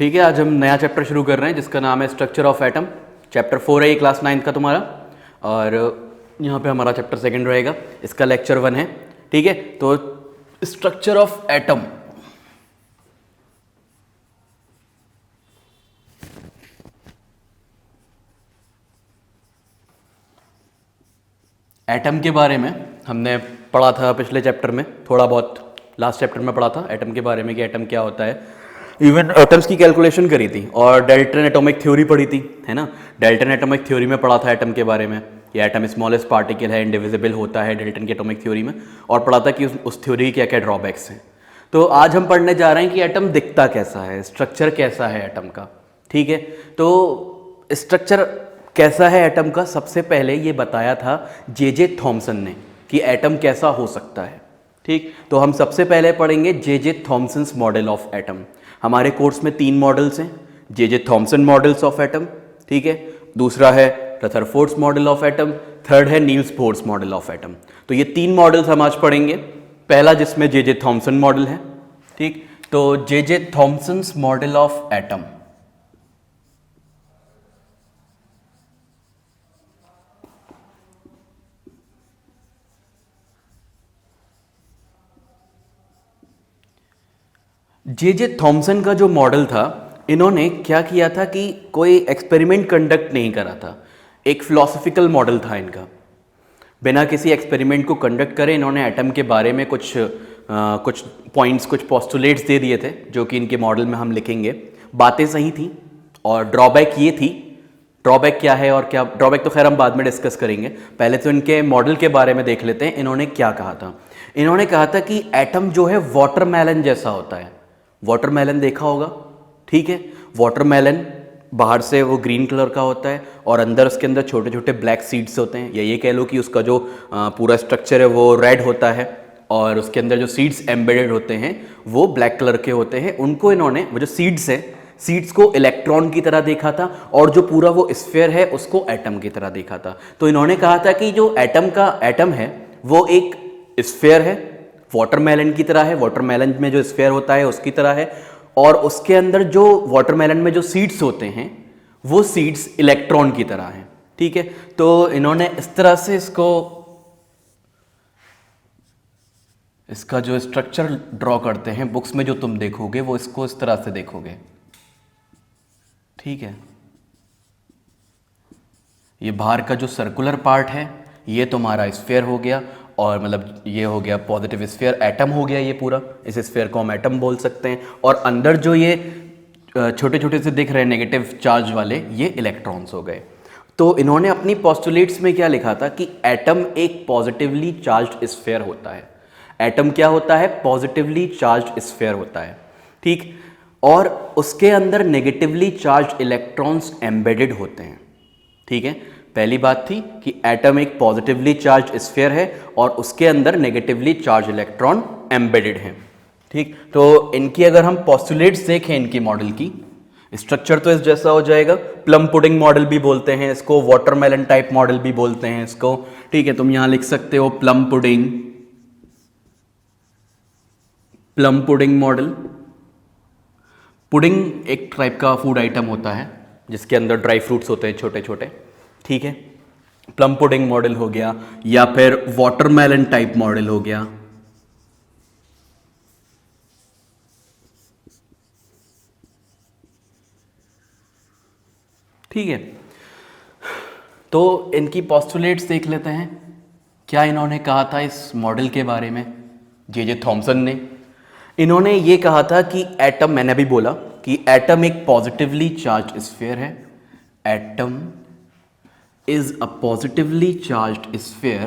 ठीक है, आज हम नया चैप्टर शुरू कर रहे हैं जिसका नाम है स्ट्रक्चर ऑफ एटम। चैप्टर 4 है ये, क्लास 9 का तुम्हारा। और यहाँ पे हमारा चैप्टर 2 रहेगा, इसका लेक्चर 1 है। ठीक है, तो स्ट्रक्चर ऑफ एटम। एटम के बारे में हमने पढ़ा था पिछले चैप्टर में, थोड़ा बहुत लास्ट चैप्टर में पढ़ा था एटम के बारे में कि एटम क्या होता है। इवन एटम्स की कैलकुलेशन करी थी और डेल्टन एटॉमिक थ्योरी पढ़ी थी, है ना। डेल्टन एटॉमिक थ्योरी में पढ़ा था एटम के बारे में, ये एटम स्मॉलेस्ट पार्टिकल है, इंडिविजिबल होता है डेल्टन की एटॉमिक थ्योरी में। और पढ़ा था कि उस थ्योरी की क्या क्या ड्रॉबैक्स हैं। तो आज हम पढ़ने जा रहे हैं कि एटम दिखता कैसा है, स्ट्रक्चर कैसा है एटम का। ठीक है, तो स्ट्रक्चर कैसा है एटम का, सबसे पहले ये बताया था जे थॉमसन ने कि एटम कैसा हो सकता है। ठीक, तो हम सबसे पहले पढ़ेंगे J Thomson's model of atom. हमारे कोर्स में 3 मॉडल्स हैं, J Thomson models of atom. ठीक है, दूसरा है Rutherford's model of atom, third है Niels Bohr's model of atom. तो ये 3 मॉडल्स हम आज पढ़ेंगे। पहला जिसमें जे थॉमसन मॉडल है। ठीक, तो J Thomson's model of atom. J Thomson का जो मॉडल था, इन्होंने क्या किया था कि कोई एक्सपेरिमेंट कंडक्ट नहीं करा था, एक फिलोसफिकल मॉडल था इनका। बिना किसी एक्सपेरिमेंट को कंडक्ट करे इन्होंने एटम के बारे में कुछ पॉइंट्स, कुछ पोस्टुलेट्स दे दिए थे, जो कि इनके मॉडल में हम लिखेंगे। बातें सही थी और ड्रॉबैक ये थी। ड्रॉबैक क्या है और क्या ड्रॉबैक तो खैर हम बाद में डिस्कस करेंगे, पहले तो इनके मॉडल के बारे में देख लेते हैं। इन्होंने क्या कहा था, इन्होंने कहा था कि एटम जो है वाटरमेलन जैसा होता है। वाटरमेलन देखा होगा, ठीक है। वाटरमेलन बाहर से वो ग्रीन कलर का होता है और अंदर उसके अंदर छोटे छोटे ब्लैक सीड्स होते हैं, या ये कह लो कि उसका जो पूरा स्ट्रक्चर है वो रेड होता है और उसके अंदर जो सीड्स एम्बेडेड होते हैं वो ब्लैक कलर के होते हैं। उनको इन्होंने, वो जो सीड्स है, सीड्स को इलेक्ट्रॉन की तरह देखा था और जो पूरा वो स्फीयर है उसको एटम की तरह देखा था। तो इन्होंने कहा था कि जो एटम है वो एक स्फीयर है, वाटरमेलन की तरह है, वाटरमेलन में जो स्फीयर होता है उसकी तरह है, और उसके अंदर जो वाटरमेलन में जो सीड्स होते हैं वो सीड्स इलेक्ट्रॉन की तरह हैं। ठीक है, तो इन्होंने इस तरह से इसका जो स्ट्रक्चर ड्रॉ करते हैं, बुक्स में जो तुम देखोगे वो इसको इस तरह से देखोगे। ठीक है, ये बाहर का जो सर्कुलर पार्ट है ये तुम्हारा स्फीयर हो गया, और मतलब ये हो गया पॉजिटिव स्फीयर, एटम हो गया ये पूरा। इस स्फीयर को हम एटम बोल सकते हैं। और अंदर जो ये छोटे छोटे से दिख रहे हैं नेगेटिव चार्ज वाले, ये इलेक्ट्रॉन्स हो गए। तो इन्होंने अपनी पोस्टुलेट्स में क्या लिखा था कि एटम एक पॉजिटिवली चार्ज्ड स्फीयर होता है। एटम क्या होता है? पॉजिटिवली चार्ज्ड स्फीयर होता है। ठीक, और उसके अंदर नेगेटिवली चार्ज्ड इलेक्ट्रॉन्स एम्बेडेड होते हैं। ठीक है, पहली बात थी कि एटम एक पॉजिटिवली चार्ज स्फीयर है और उसके अंदर नेगेटिवली चार्ज इलेक्ट्रॉन एम्बेडेड हैं। ठीक, तो इनकी अगर हम पोस्टुलेट्स देखें, इनकी मॉडल की स्ट्रक्चर तो इस जैसा हो जाएगा। प्लम पुडिंग मॉडल भी बोलते हैं इसको, वाटरमेलन टाइप मॉडल भी बोलते हैं इसको। ठीक है, तुम यहां लिख सकते हो plum pudding, plum pudding model. Pudding एक टाइप का फूड आइटम होता है जिसके अंदर ड्राई फ्रूट्स होते हैं छोटे छोटे। ठीक है, प्लम पुडिंग मॉडल हो गया, या फिर वाटरमेलन टाइप मॉडल हो गया। ठीक है, तो इनकी पोस्टुलेट्स देख लेते हैं, क्या इन्होंने कहा था इस मॉडल के बारे में। जे थॉमसन ने, इन्होंने ये कहा था कि एटम, मैंने अभी बोला कि एटम एक पॉजिटिवली चार्ज्ड स्फीयर है। Atom is a positively charged sphere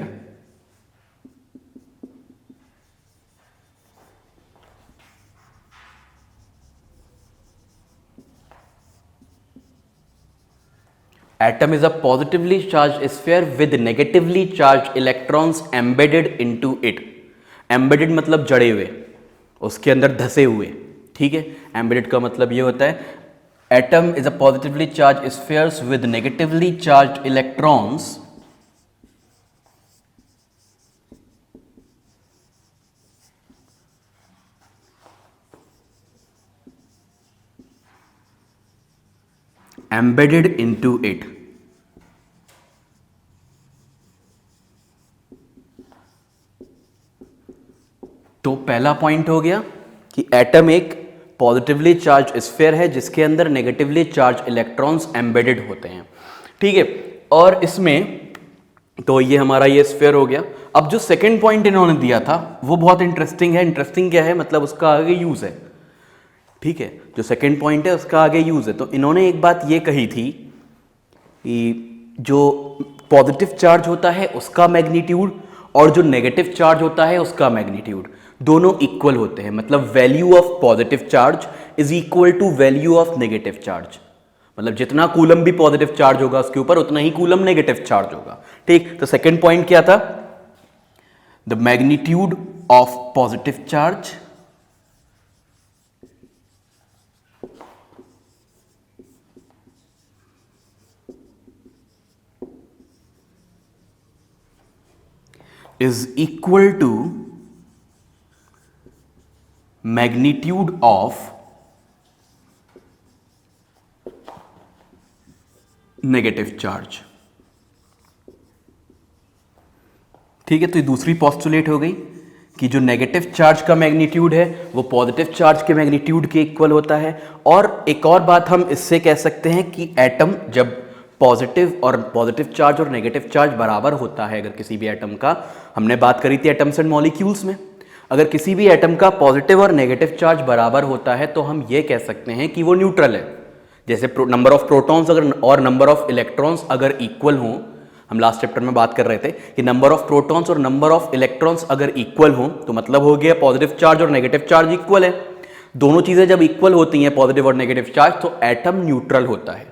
atom is a positively charged sphere with negatively charged electrons embedded into it। embedded मतलब जड़े हुए, उसके अंदर धसे हुए। ठीक है, embedded का मतलब ये होता है atom is a positively charged spheres with negatively charged electrons embedded into it. तो पहला पॉइंट हो गया कि एटम एक पॉजिटिवली चार्ज स्फीयर है जिसके अंदर नेगेटिवली चार्ज इलेक्ट्रॉन्स एम्बेडेड होते हैं, ठीक है। और इसमें तो ये हमारा ये स्फीयर हो गया। अब जो सेकंड पॉइंट इन्होंने दिया था वो बहुत इंटरेस्टिंग है। इंटरेस्टिंग क्या है, मतलब उसका आगे यूज है, ठीक है। जो सेकंड पॉइंट है उसका आगे यूज है। तो इन्होंने एक बात ये कही थी कि जो पॉजिटिव चार्ज होता है उसका मैग्नीट्यूड और जो नेगेटिव चार्ज होता है उसका मैग्नीट्यूड दोनों इक्वल होते हैं। मतलब value of positive charge is equal to value of negative charge. मतलब जितना कूलम भी पॉजिटिव चार्ज होगा उसके ऊपर उतना ही कूलम नेगेटिव चार्ज होगा, ठीक। तो सेकंड पॉइंट क्या था, the magnitude of positive charge is equal to magnitude of negative charge, ठीक है। तो ये दूसरी पॉस्टुलेट हो गई कि जो नेगेटिव चार्ज का मैग्नीट्यूड है वो पॉजिटिव चार्ज के मैग्नीट्यूड के इक्वल होता है। और एक और बात हम इससे कह सकते हैं कि एटम जब पॉजिटिव चार्ज और नेगेटिव चार्ज बराबर होता है, अगर किसी भी एटम का, हमने बात करी थी एटम्स एंड मॉलिक्यूल्स में, अगर किसी भी एटम का पॉजिटिव और नेगेटिव चार्ज बराबर होता है तो हम ये कह सकते हैं कि वो न्यूट्रल है। जैसे नंबर ऑफ प्रोटॉन्स अगर और नंबर ऑफ इलेक्ट्रॉन्स अगर इक्वल हों, हम लास्ट चैप्टर में बात कर रहे थे कि नंबर ऑफ प्रोटॉन्स और नंबर ऑफ इलेक्ट्रॉन्स अगर इक्वल हों तो मतलब हो गया पॉजिटिव चार्ज और नेगेटिव चार्ज इक्वल है। दोनों चीजें जब इक्वल होती हैं पॉजिटिव और नेगेटिव चार्ज तो एटम न्यूट्रल होता है।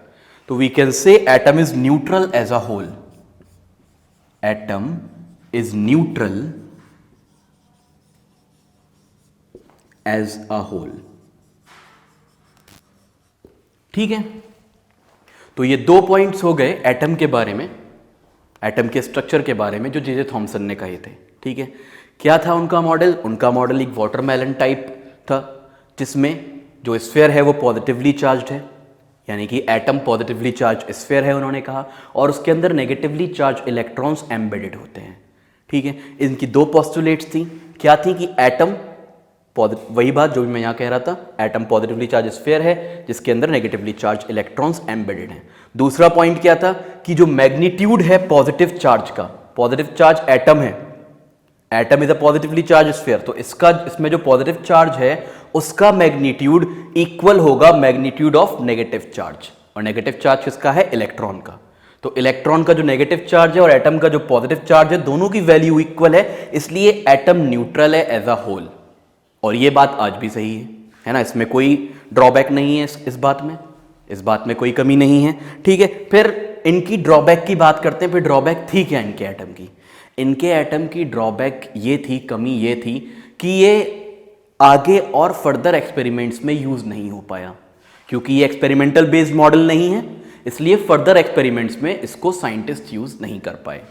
तो we can say atom is neutral as a whole. Atom is neutral as a whole, ठीक है। तो ये दो पॉइंट्स हो गए एटम के बारे में, एटम के स्ट्रक्चर के बारे में जो जे जे थॉमसन ने कहे थे, ठीक है। क्या था उनका मॉडल? उनका मॉडल एक वाटरमेलन टाइप था जिसमें जो स्फीयर है वो पॉजिटिवली चार्ज्ड है, यानी कि एटम पॉजिटिवली चार्ज स्फीयर है उन्होंने कहा, और उसके अंदर नेगेटिवली चार्ज इलेक्ट्रॉन्स एम्बेडेड होते हैं, ठीक है। इनकी दो पोस्टुलेट्स थी, क्या थी कि एटम वही बात जो भी मैं यहाँ कह रहा था, एटम पॉजिटिवली चार्ज स्फीयर है जिसके अंदर नेगेटिवली चार्ज इलेक्ट्रॉन्स एम्बेडेड हैं। दूसरा पॉइंट क्या था कि जो मैग्नीट्यूड है पॉजिटिव चार्ज का, पॉजिटिव चार्ज एटम है, atom is a positively charge sphere, तो इसमें जो पॉजिटिव चार्ज है उसका मैग्नीट्यूड इक्वल होगा मैग्नीट्यूड ऑफ नेगेटिव चार्ज, और नेगेटिव चार्ज किसका है? इलेक्ट्रॉन का। तो इलेक्ट्रॉन का जो नेगेटिव चार्ज है और एटम का जो पॉजिटिव चार्ज है दोनों की वैल्यू इक्वल है, इसलिए एटम न्यूट्रल है एज अ होल। और ये बात आज भी सही है ना, इसमें कोई ड्रॉबैक नहीं है, इस बात में कोई कमी नहीं है, ठीक है। फिर इनकी ड्रॉबैक की बात करते हैं। फिर ड्रॉबैक थी क्या इनके एटम की? इनके एटम की ड्रॉबैक ये थी, कमी ये थी कि ये आगे और फर्दर एक्सपेरिमेंट्स में यूज नहीं हो पाया, क्योंकि ये एक्सपेरिमेंटल बेस्ड मॉडल नहीं है, इसलिए फर्दर एक्सपेरिमेंट्स में इसको साइंटिस्ट यूज नहीं कर पाए,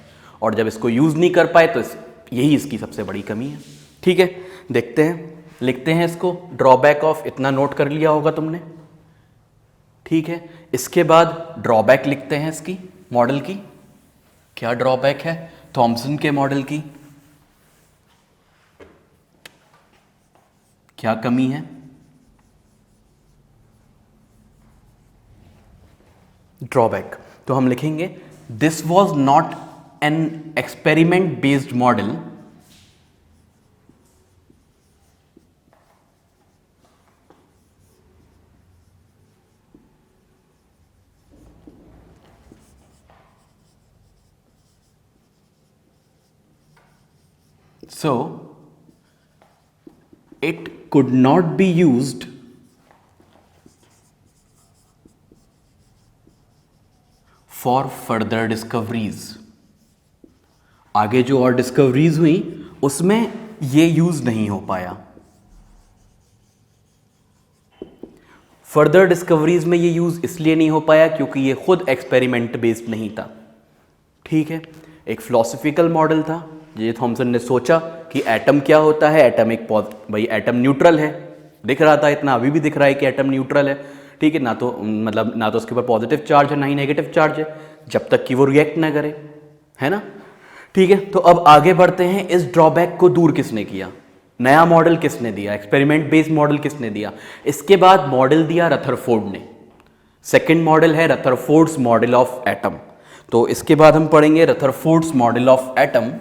और जब इसको यूज नहीं कर पाए तो यही इसकी सबसे बड़ी कमी है, ठीक है। देखते हैं, लिखते हैं इसको, ड्रॉबैक ऑफ, इतना नोट कर लिया होगा तुमने, ठीक है। इसके बाद ड्रॉबैक लिखते हैं इसकी, मॉडल की। क्या ड्रॉबैक है थॉमसन के मॉडल की? क्या कमी है? ड्रॉबैक तो हम लिखेंगे this was not an experiment based model so it could not be used for further discoveries। आगे जो और डिस्कवरीज हुई उसमें ये यूज नहीं हो पाया। फर्दर डिस्कवरीज में ये यूज इसलिए नहीं हो पाया क्योंकि ये खुद एक्सपेरिमेंट बेस्ड नहीं था, ठीक है। एक फिलोसफिकल मॉडल था। जे थॉमसन ने सोचा कि एटम क्या होता है, एटम भाई एटम न्यूट्रल है, दिख रहा था इतना, अभी भी दिख रहा है कि एटम न्यूट्रल है, ठीक है, ना तो मतलब ना तो उसके ऊपर पॉजिटिव चार्ज है ना ही नेगेटिव चार्ज है, जब तक कि वो रिएक्ट ना करे, है ना। ठीक है, तो अब आगे बढ़ते हैं। इस ड्रॉबैक को दूर किसने किया? नया मॉडल किसने दिया? एक्सपेरिमेंट बेस्ड मॉडल किसने दिया? इसके बाद मॉडल दिया रथरफोर्ड ने। सेकंड मॉडल है रथरफोर्ड्स मॉडल ऑफ एटम। तो इसके बाद हम पढ़ेंगे रथरफोर्ड्स मॉडल ऑफ एटम।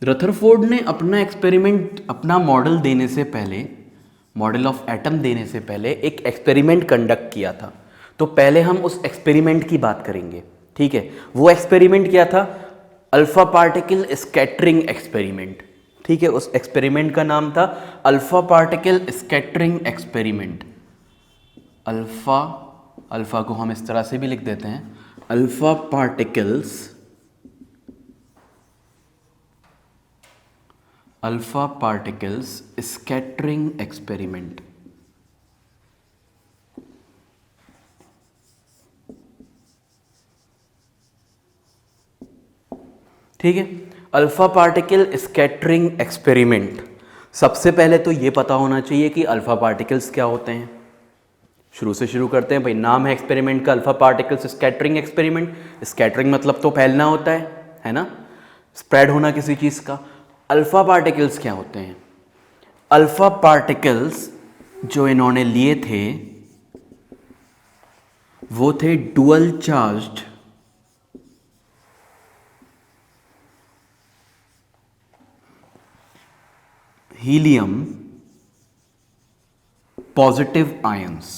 रथरफोर्ड ने अपना एक्सपेरिमेंट, अपना मॉडल देने से पहले, मॉडल ऑफ एटम देने से पहले एक एक्सपेरिमेंट कंडक्ट किया था। तो पहले हम उस एक्सपेरिमेंट की बात करेंगे, ठीक है। वो एक्सपेरिमेंट क्या था? अल्फा पार्टिकल स्कैटरिंग एक्सपेरिमेंट, ठीक है। उस एक्सपेरिमेंट का नाम था alpha particle scattering experiment. Alpha, alpha को हम इस तरह से भी लिख देते हैं, alpha particles, alpha particles scattering experiment. ठीक है, अल्फा पार्टिकल स्कैटरिंग एक्सपेरिमेंट। सबसे पहले तो ये पता होना चाहिए कि अल्फा पार्टिकल्स क्या होते हैं। शुरू से शुरू करते हैं भाई। नाम है एक्सपेरिमेंट का alpha particles scattering experiment. Scattering मतलब तो फैलना होता है ना, स्प्रेड होना किसी चीज का। अल्फा पार्टिकल्स क्या होते हैं? अल्फा पार्टिकल्स जो इन्होंने लिए थे वो थे dual charged helium positive ions.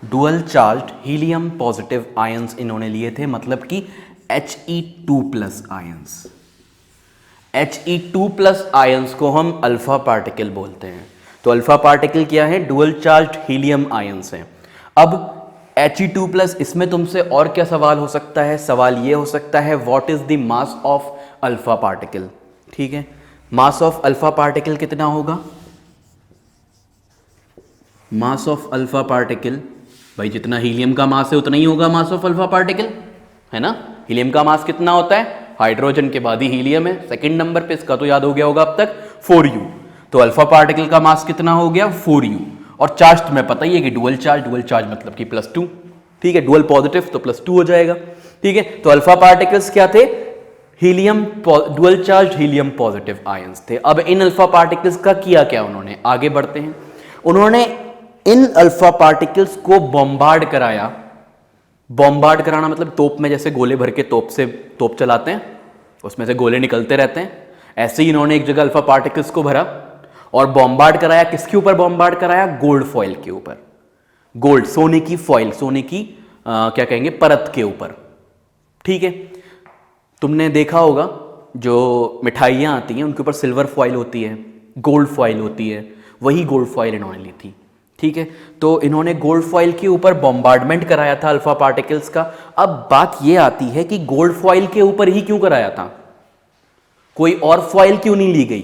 Dual charged helium positive ions इन्होंने लिए थे, मतलब कि He2+ आयंस। He2+ आयंस को हम अल्फा पार्टिकल बोलते हैं। तो अल्फा पार्टिकल क्या है? डुअल चार्ज्ड हीलियम आयंस हैं। अब He2+, इसमें तुमसे और क्या सवाल हो सकता है? सवाल ये हो सकता है what is the mass of alpha particle. ठीक है, मास ऑफ अल्फा पार्टिकल कितना होगा? मास ऑफ अल्फा पार्टिकल, भाई जितना हीलियम का मास है उतना ही होगा मास ऑफ अल्फा पार्टिकल, है ना। हीलियम का मास कितना होता है? हाइड्रोजन के बाद ही हीलियम है, सेकंड नंबर पे। इसका तो याद हो गया होगा अब तक, 4u। तो अल्फा पार्टिकल का मास कितना हो गया? 4u। और चार्ज तुम्हें पता ही है कि डुअल चार्ज, डुअल चार्ज मतलब कि +2, ठीक है। डुअल पॉजिटिव तो +2 हो जाएगा, ठीक है। तो अल्फा पार्टिकल्स क्या थे? Helium, dual charge helium positive ions थे। अब इन अल्फा पार्टिकल्स का किया क्या उन्होंने? आगे बढ़ते हैं। उन्होंने इन अल्फा पार्टिकल्स को बॉम्बार्ड कराया। बॉम्बार्ड कराना मतलब तोप में जैसे गोले भर के तोप चलाते हैं, उसमें से गोले निकलते रहते हैं, ऐसे ही इन्होंने एक जगह अल्फा पार्टिकल्स को भरा और बॉम्बार्ड कराया। किसके ऊपर बॉम्बार्ड कराया? गोल्ड फॉइल के ऊपर। गोल्ड, सोने की फॉइल, सोने की क्या कहेंगे, परत के ऊपर, ठीक है। तुमने देखा होगा जो मिठाइयाँ आती हैं उनके ऊपर सिल्वर फॉइल होती है, गोल्ड फॉइल होती है, वही गोल्ड फॉइल इन्होंने ली थी, ठीक है। तो इन्होंने गोल्ड फॉइल के ऊपर बॉम्बार्डमेंट कराया था अल्फा पार्टिकल्स का। अब बात यह आती है कि गोल्ड फॉइल के ऊपर ही क्यों कराया था? कोई और फॉइल क्यों नहीं ली गई?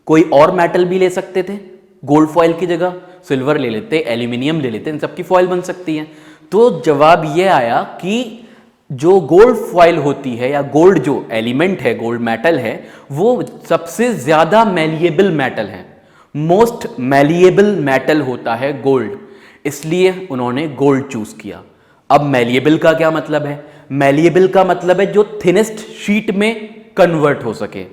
कोई और मेटल भी ले सकते थे गोल्ड फॉइल की जगह, सिल्वर ले लेते, एल्यूमिनियम ले लेते, इन सबकी फॉइल बन सकती है। तो जवाब यह आया कि जो गोल्ड फॉइल होती है या गोल्ड जो एलिमेंट है, गोल्ड मेटल है, वो सबसे ज्यादा मैलिएबल मेटल है। मोस्ट मैलिएबल मेटल होता है गोल्ड, इसलिए उन्होंने गोल्ड चूज किया। अब मैलिएबल का क्या मतलब है? मैलिएबल का मतलब है जो थिनेस्ट शीट में कन्वर्ट हो सके।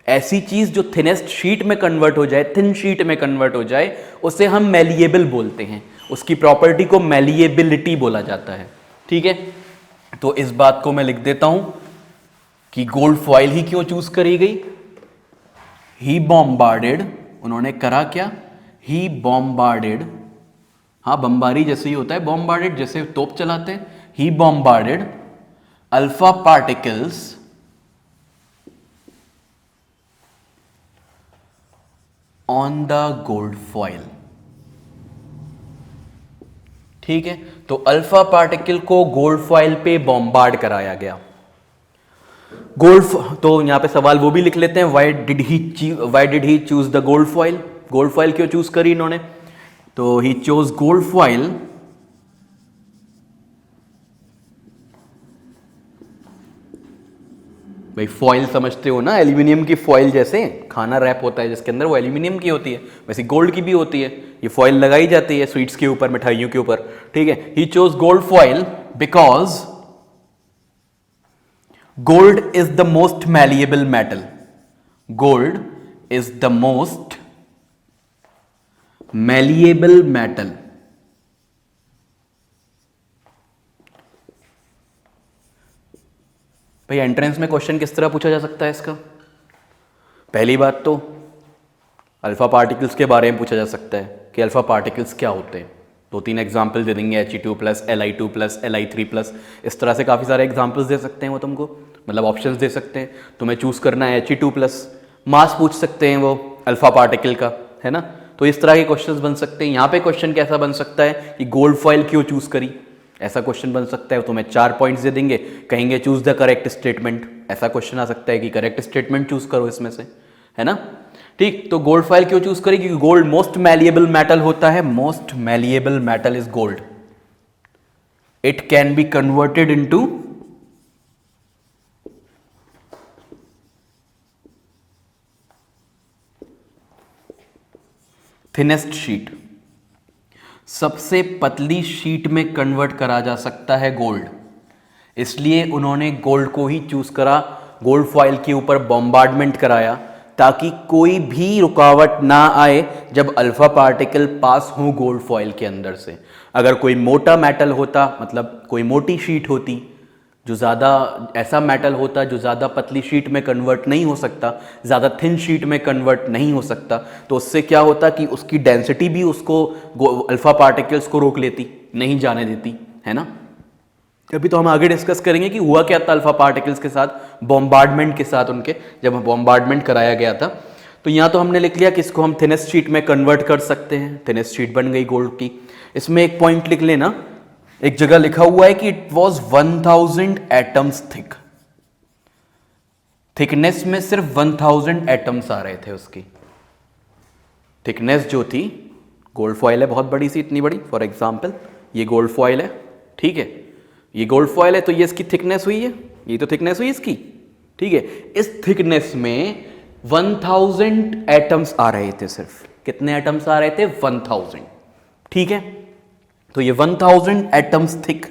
ऐसी चीज जो थिनेस्ट शीट में कन्वर्ट हो जाए, थिन शीट में कन्वर्ट हो जाए, उसे हम मैलिएबल बोलते हैं। उसकी प्रॉपर्टी को मैलिएबिलिटी बोला जाता है, ठीक है। तो इस बात को मैं लिख देता हूं कि गोल्ड फॉइल ही क्यों चूज करी गई। ही बॉम्बार्डेड, उन्होंने करा क्या? ही बॉम्बार्डेड, हाँ बम्बारी जैसे ही होता है, बॉम्बार्डेड जैसे तोप चलाते हैं। He bombarded alpha particles on the gold foil, ठीक है। तो अल्फा पार्टिकल को गोल्ड फॉइल पे बॉम्बार्ड कराया गया। गोल्ड, तो यहां पे सवाल वो भी लिख लेते हैं, why did he choose the gold foil. Gold foil क्यों चूज करी इन्होंने? तो ही चोज गोल्ड फॉइल भाई फॉइल समझते हो ना, एल्यूमिनियम की फॉइल, जैसे खाना रैप होता है जिसके अंदर, वो एल्यूमिनियम की होती है, वैसे गोल्ड की भी होती है। ये फॉइल लगाई जाती है स्वीट्स के ऊपर, मिठाइयों के ऊपर, ठीक है। He chose gold foil because gold is the most malleable metal. Gold is the most malleable metal. भाई एंट्रेंस में क्वेश्चन किस तरह पूछा जा सकता है इसका? पहली बात तो अल्फा पार्टिकल्स के बारे में पूछा जा सकता है कि अल्फा पार्टिकल्स क्या होते हैं। 2-3 एग्जाम्पल दे देंगे, He2+, Li2+, Li3+, इस तरह से काफ़ी सारे एग्जाम्पल्स दे सकते हैं वो तुमको, मतलब ऑप्शंस दे सकते हैं। तुम्हें चूज करना है He2+, मास पूछ सकते हैं वो अल्फा पार्टिकल का, है ना। तो इस तरह के क्वेश्चंस बन सकते हैं। यहाँ पे क्वेश्चन कैसा बन सकता है कि गोल्ड फॉइल क्यों चूज करी, ऐसा क्वेश्चन बन सकता है। तुम्हें 4 पॉइंट्स दे देंगे, कहेंगे चूज द करेक्ट स्टेटमेंट, ऐसा क्वेश्चन आ सकता है कि करेक्ट स्टेटमेंट चूज करो इसमें से, है ना। ठीक, तो गोल्ड फॉइल क्यों चूज करें? क्योंकि गोल्ड मोस्ट मैलिएबल मेटल होता है। Most malleable metal is gold. It can be converted into thinnest sheet, सबसे पतली शीट में कन्वर्ट करा जा सकता है गोल्ड, इसलिए उन्होंने गोल्ड को ही चूज करा। गोल्ड फॉइल के ऊपर बॉम्बार्डमेंट कराया ताकि कोई भी रुकावट ना आए जब अल्फा पार्टिकल पास हो गोल्ड फॉइल के अंदर से। अगर कोई मोटा मेटल होता, मतलब कोई मोटी शीट होती, जो ज़्यादा ऐसा मेटल होता जो ज़्यादा पतली शीट में कन्वर्ट नहीं हो सकता, ज़्यादा थिन शीट में कन्वर्ट नहीं हो सकता, तो उससे क्या होता कि उसकी डेंसिटी भी उसको अल्फा पार्टिकल्स को रोक लेती, नहीं जाने देती, है ना। अभी तो हम आगे डिस्कस करेंगे कि हुआ क्या था अल्फा पार्टिकल्स के साथ, बॉम्बार्डमेंट के साथ उनके, जब बॉम्बार्डमेंट कराया गया था। तो यहाँ तो हमने लिख लिया कि इसको हम थिनेस्ट शीट में कन्वर्ट कर सकते हैं, थिनेस्ट शीट बन गई गोल्ड की। इसमें एक पॉइंट लिख लेना, एक जगह लिखा हुआ है कि it was 1000 atoms thick. Thickness में सिर्फ 1000 एटम्स आ रहे थे उसकी थिकनेस जो थी। गोल्ड फॉइल है बहुत बड़ी सी, इतनी बड़ी, फॉर एग्जाम्पल ये गोल्ड फॉइल है, ठीक है, ये गोल्ड फॉइल है, तो ये इसकी थिकनेस हुई है, ये तो थिकनेस हुई इसकी, ठीक है। इस थिकनेस में 1000 एटम्स आ रहे थे सिर्फ। कितने एटम्स आ रहे थे? 1000, ठीक है। तो ये 1000 एटम्स थिक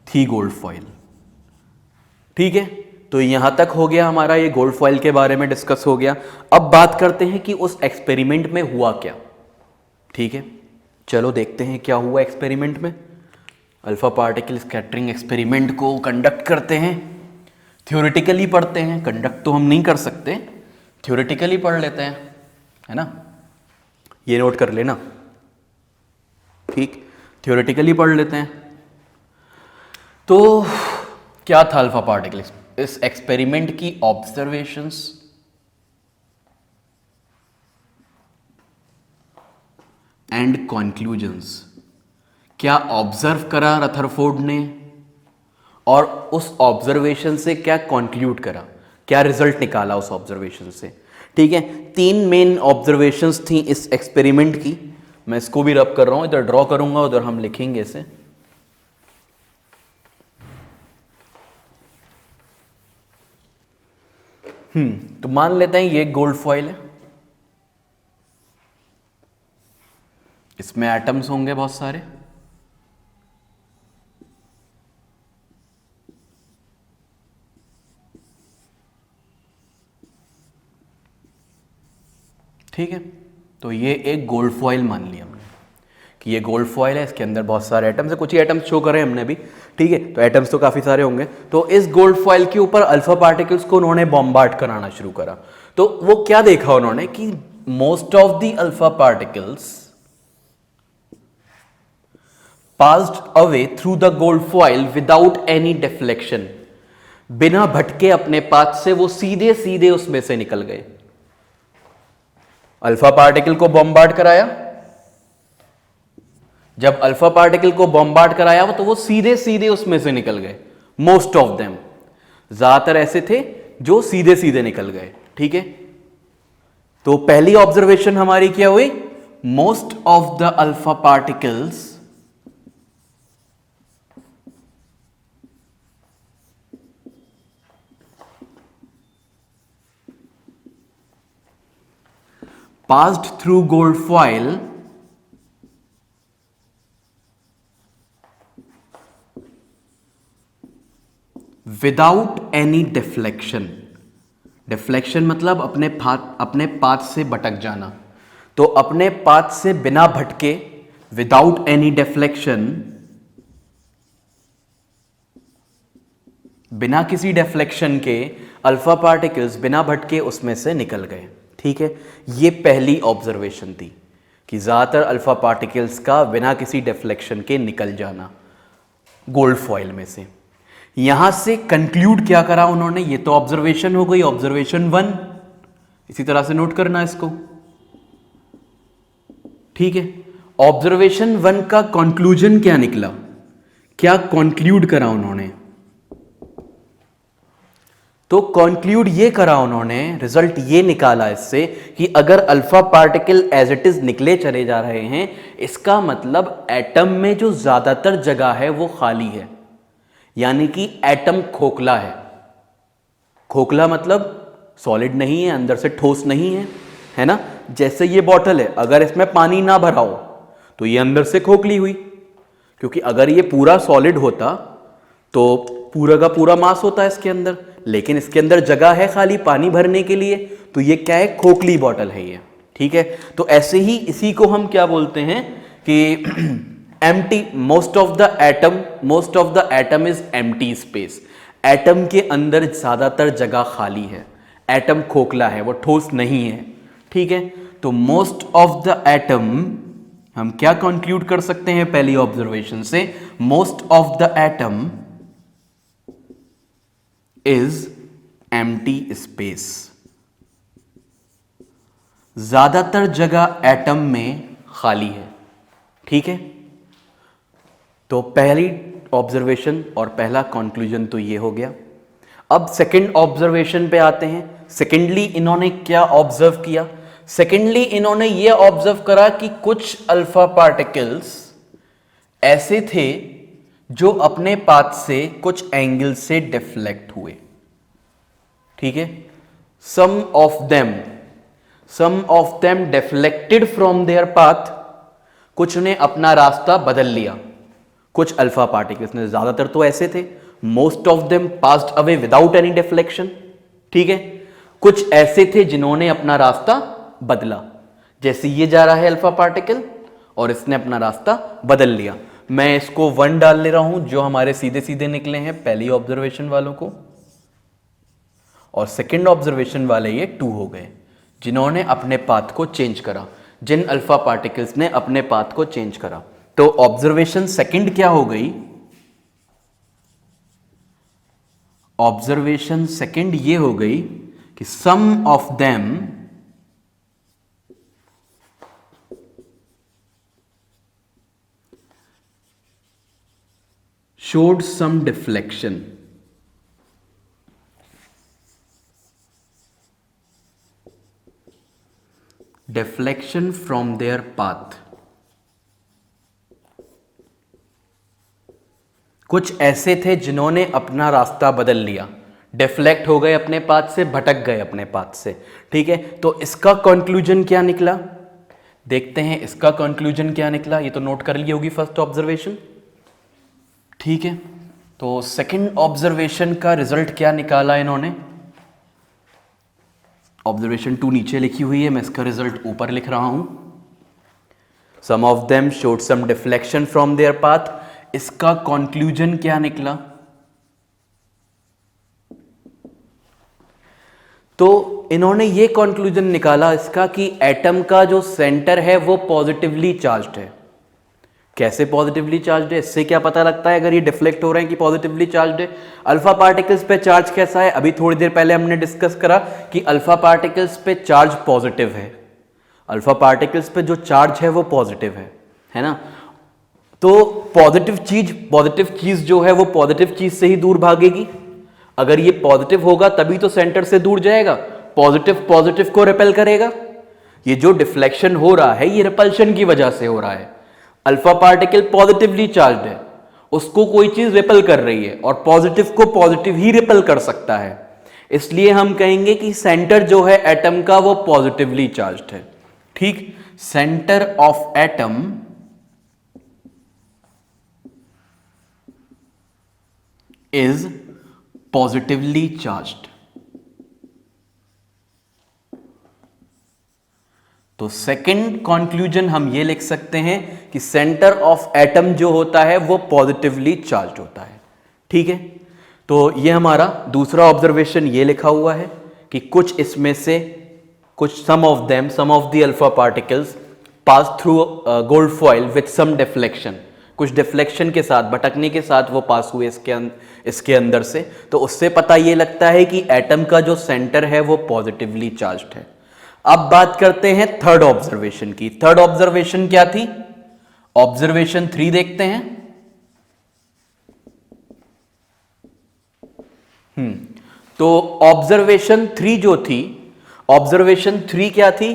थी गोल्ड फॉइल, ठीक है। तो यहां तक हो गया हमारा, ये गोल्ड फॉइल के बारे में डिस्कस हो गया। अब बात करते हैं कि उस एक्सपेरिमेंट में हुआ क्या, ठीक है। चलो देखते हैं क्या हुआ एक्सपेरिमेंट में। अल्फा पार्टिकल स्कैटरिंग एक्सपेरिमेंट को कंडक्ट करते हैं, थ्योरेटिकली पढ़ते हैं, कंडक्ट तो हम नहीं कर सकते, थ्योरेटिकली पढ़ लेते हैं, है ना। ये नोट कर लेना, ठीक, थ्योरेटिकली पढ़ लेते हैं। तो क्या था अल्फा पार्टिकल, इस एक्सपेरिमेंट की ऑब्जर्वेशंस एंड कंक्लूजन्स। क्या ऑब्जर्व करा रदरफोर्ड ने और उस ऑब्जर्वेशन से क्या कंक्लूड करा, क्या रिजल्ट निकाला उस ऑब्जर्वेशन से, ठीक है। 3 मेन ऑब्जर्वेशंस थी इस एक्सपेरिमेंट की। मैं इसको भी रब कर रहा हूं, इधर ड्रॉ करूंगा, उधर हम लिखेंगे इसे। तो मान लेते हैं ये गोल्ड फॉइल है, इसमें एटम्स होंगे बहुत सारे, ठीक है। तो ये एक गोल्ड फॉइल मान लिया हमने कि ये गोल्ड फॉइल है, इसके अंदर बहुत सारे एटम्स है, कुछ ही एटम्स शो करे हमने भी, ठीक है। तो एटम्स तो काफी सारे होंगे। तो इस गोल्ड फॉइल के ऊपर अल्फा पार्टिकल्स को उन्होंने बॉम्बार्ड कराना शुरू करा। तो वो क्या देखा उन्होंने कि most of the alpha particles passed away through the gold foil without any deflection. बिना भटके अपने पाथ से वो सीधे सीधे उसमें से निकल गए। अल्फा पार्टिकल को बॉम्बार्ड कराया, जब अल्फा पार्टिकल को बॉम्बार्ड कराया तो वो सीधे सीधे उसमें से निकल गए। मोस्ट ऑफ देम, ज्यादातर ऐसे थे जो सीधे सीधे निकल गए, ठीक है। तो पहली ऑब्जर्वेशन हमारी क्या हुई, most of the alpha particles passed through gold foil without any deflection. Deflection मतलब अपने पाथ से भटक जाना. तो अपने पाथ से बिना भटके, विदाउट एनी डिफ्लेक्शन, बिना किसी डिफ्लेक्शन के अल्फा पार्टिकल्स बिना भटके उसमें से निकल गए. ठीक है, ये पहली ऑब्जर्वेशन थी कि ज्यादातर अल्फा पार्टिकल्स का बिना किसी डिफ्लेक्शन के निकल जाना गोल्ड फॉइल में से. यहां से कंक्लूड क्या करा उन्होंने, ये तो ऑब्जर्वेशन हो गई, ऑब्जर्वेशन 1. इसी तरह से नोट करना इसको. ठीक है, ऑब्जर्वेशन 1 का कंक्लूजन क्या निकला, क्या कंक्लूड करा उन्होंने. तो कंक्लूड ये करा उन्होंने, रिजल्ट ये निकाला इससे कि अगर alpha particle as it is निकले चले जा रहे हैं, इसका मतलब एटम में जो ज्यादातर जगह है वो खाली है, यानी कि एटम खोखला है. खोखला मतलब सॉलिड नहीं है, अंदर से ठोस नहीं है, है ना. जैसे ये बॉटल है, अगर इसमें पानी ना भरा हो तो ये अंदर से खोखली हुई, क्योंकि अगर ये पूरा सॉलिड होता तो पूरा का पूरा मास होता है इसके अंदर, लेकिन इसके अंदर जगह है खाली पानी भरने के लिए, तो ये क्या है, खोखली बॉटल है ये. ठीक है, तो ऐसे ही इसी को हम क्या बोलते हैं कि empty, most of the atom is empty space. Atom के अंदर ज्यादातर जगह खाली है, एटम खोखला है, वो ठोस नहीं है. ठीक है, तो मोस्ट ऑफ द एटम, हम क्या कंक्लूड कर सकते हैं पहली ऑब्जर्वेशन से, most of the atom is empty space. ज्यादातर जगह एटम में खाली है. ठीक है, तो पहली ऑब्जर्वेशन और पहला कंक्लूजन तो ये हो गया. अब सेकंड ऑब्जर्वेशन पे आते हैं. सेकेंडली इन्होंने क्या ऑब्जर्व किया, सेकेंडली इन्होंने ये ऑब्जर्व करा कि कुछ अल्फा पार्टिकल्स ऐसे थे जो अपने पाथ से कुछ एंगल से डिफ्लेक्ट हुए. ठीक है, some of them deflected from their path. कुछ ने अपना रास्ता बदल लिया, कुछ अल्फा पार्टिकल्स ने, ज्यादातर तो ऐसे थे, most of them passed away without any deflection. ठीक है, कुछ ऐसे थे जिन्होंने अपना रास्ता बदला, जैसे ये जा रहा है अल्फा पार्टिकल और इसने अपना रास्ता बदल लिया. मैं इसको 1 डाल ले रहा हूं जो हमारे सीधे सीधे निकले हैं पहली ऑब्जर्वेशन वालों को, और सेकेंड ऑब्जर्वेशन वाले ये 2 हो गए जिन्होंने अपने पाथ को चेंज करा, जिन अल्फा पार्टिकल्स ने अपने पाथ को चेंज करा. तो ऑब्जर्वेशन सेकंड क्या हो गई, ऑब्जर्वेशन सेकंड ये हो गई कि some of them showed some deflection. Deflection from their path. कुछ ऐसे थे जिन्होंने अपना रास्ता बदल लिया, डिफ्लेक्ट हो गए अपने पाथ से, भटक गए अपने पाथ से. ठीक है, तो इसका कंक्लूजन क्या निकला, देखते हैं इसका कंक्लूजन क्या निकला. ये तो नोट कर ली होगी फर्स्ट ऑब्जर्वेशन. ठीक है, तो सेकंड ऑब्जर्वेशन का रिजल्ट क्या निकाला इन्होंने, ऑब्जर्वेशन 2 नीचे लिखी हुई है, मैं इसका रिजल्ट ऊपर लिख रहा हूं. Some of them showed some deflection from their path. इसका कंक्लूजन क्या निकला, तो इन्होंने ये कंक्लूजन निकाला इसका कि एटम का जो सेंटर है वो पॉजिटिवली चार्ज्ड है. कैसे पॉजिटिवली चार्ज्ड है, इससे क्या पता लगता है अगर ये डिफ्लेक्ट हो रहे हैं कि पॉजिटिवली चार्ज्ड है. अल्फा पार्टिकल्स पे चार्ज कैसा है, अभी थोड़ी देर पहले हमने डिस्कस करा कि अल्फा पार्टिकल्स पे चार्ज पॉजिटिव है. अल्फा पार्टिकल्स पे जो चार्ज है वो पॉजिटिव है ना. तो पॉजिटिव चीज जो है वो पॉजिटिव चीज से ही दूर भागेगी. अगर ये पॉजिटिव होगा तभी तो सेंटर से दूर जाएगा, पॉजिटिव को रिपेल करेगा. ये जो डिफ्लेक्शन हो रहा है ये रिपल्शन की वजह से हो रहा है। अल्फा पार्टिकल पॉजिटिवली चार्ज्ड है, उसको कोई चीज रिपल कर रही है और पॉजिटिव को पॉजिटिव ही रिपल कर सकता है, इसलिए हम कहेंगे कि सेंटर जो है एटम का वो पॉजिटिवली चार्ज्ड है। ठीक, centre of atom is positively charged. तो सेकंड कंक्लूजन हम ये लिख सकते हैं कि सेंटर ऑफ एटम जो होता है वो पॉजिटिवली चार्ज्ड होता है। ठीक है, तो ये हमारा दूसरा ऑब्जर्वेशन ये लिखा हुआ है कि कुछ इसमें से कुछ some of the alpha particles pass through gold foil with some deflection, कुछ डिफ्लेक्शन के साथ, भटकने के साथ वो पास हुए इसके अंदर से। तो उससे पता ये लगता है कि एटम का जो सेंटर है वो पॉजिटिवली चार्ज्ड है। अब बात करते हैं थर्ड ऑब्जर्वेशन की। थर्ड ऑब्जर्वेशन क्या थी? ऑब्जर्वेशन 3 देखते हैं। तो ऑब्जर्वेशन 3 जो थी, ऑब्जर्वेशन 3 क्या थी?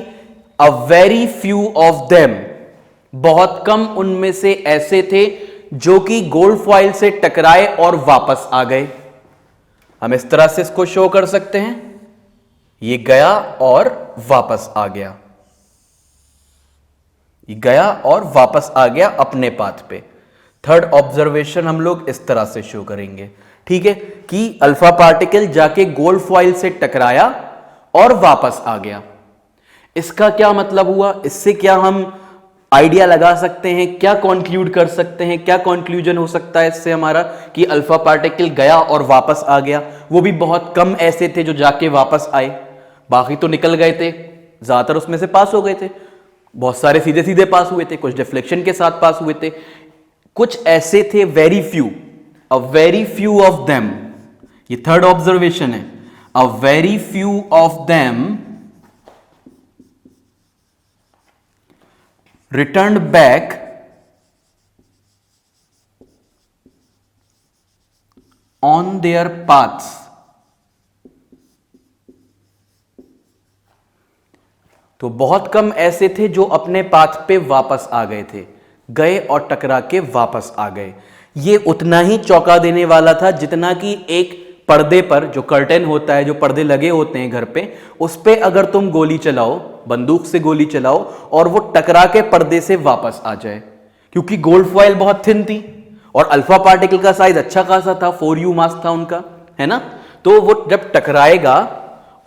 A very few of them, बहुत कम उनमें से ऐसे थे जो कि गोल्ड फॉइल से टकराए और वापस आ गए। हम इस तरह से इसको शो कर सकते हैं, ये गया और वापस आ गया, ये गया और वापस आ गया अपने पाथ पे। थर्ड ऑब्जर्वेशन हम लोग इस तरह से शो करेंगे। ठीक है, कि अल्फा पार्टिकल जाके गोल्ड फॉइल से टकराया और वापस आ गया। इसका क्या मतलब हुआ? इससे क्या हम आइडिया लगा सकते हैं, क्या कंक्लूड कर सकते हैं, क्या कंक्लूजन हो सकता है इससे हमारा कि अल्फा पार्टिकल गया और वापस आ गया? वो भी बहुत कम ऐसे थे जो जाके वापस आए, बाकी तो निकल गए थे, ज्यादातर उसमें से पास हो गए थे। बहुत सारे सीधे सीधे पास हुए थे, कुछ डिफ्लेक्शन के साथ पास हुए थे, कुछ ऐसे थे very few, a very few of them. ये थर्ड ऑब्जर्वेशन है, a very few of them returned back on their paths, तो बहुत कम ऐसे थे जो अपने पाथ पे वापस आ गए थे, गए और टकरा के वापस आ गए। ये उतना ही चौंका देने वाला था जितना कि एक पर्दे पर जो कर्टेन होता है, जो पर्दे लगे होते हैं घर पे, उस पे अगर तुम गोली चलाओ, बंदूक से गोली चलाओ और वो टकरा के पर्दे से वापस आ जाए, क्योंकि गोल्ड फॉइल बहुत थिन थी और अल्फा पार्टिकल का साइज अच्छा खासा था, 4U मास था उनका, है ना। तो वो जब टकराएगा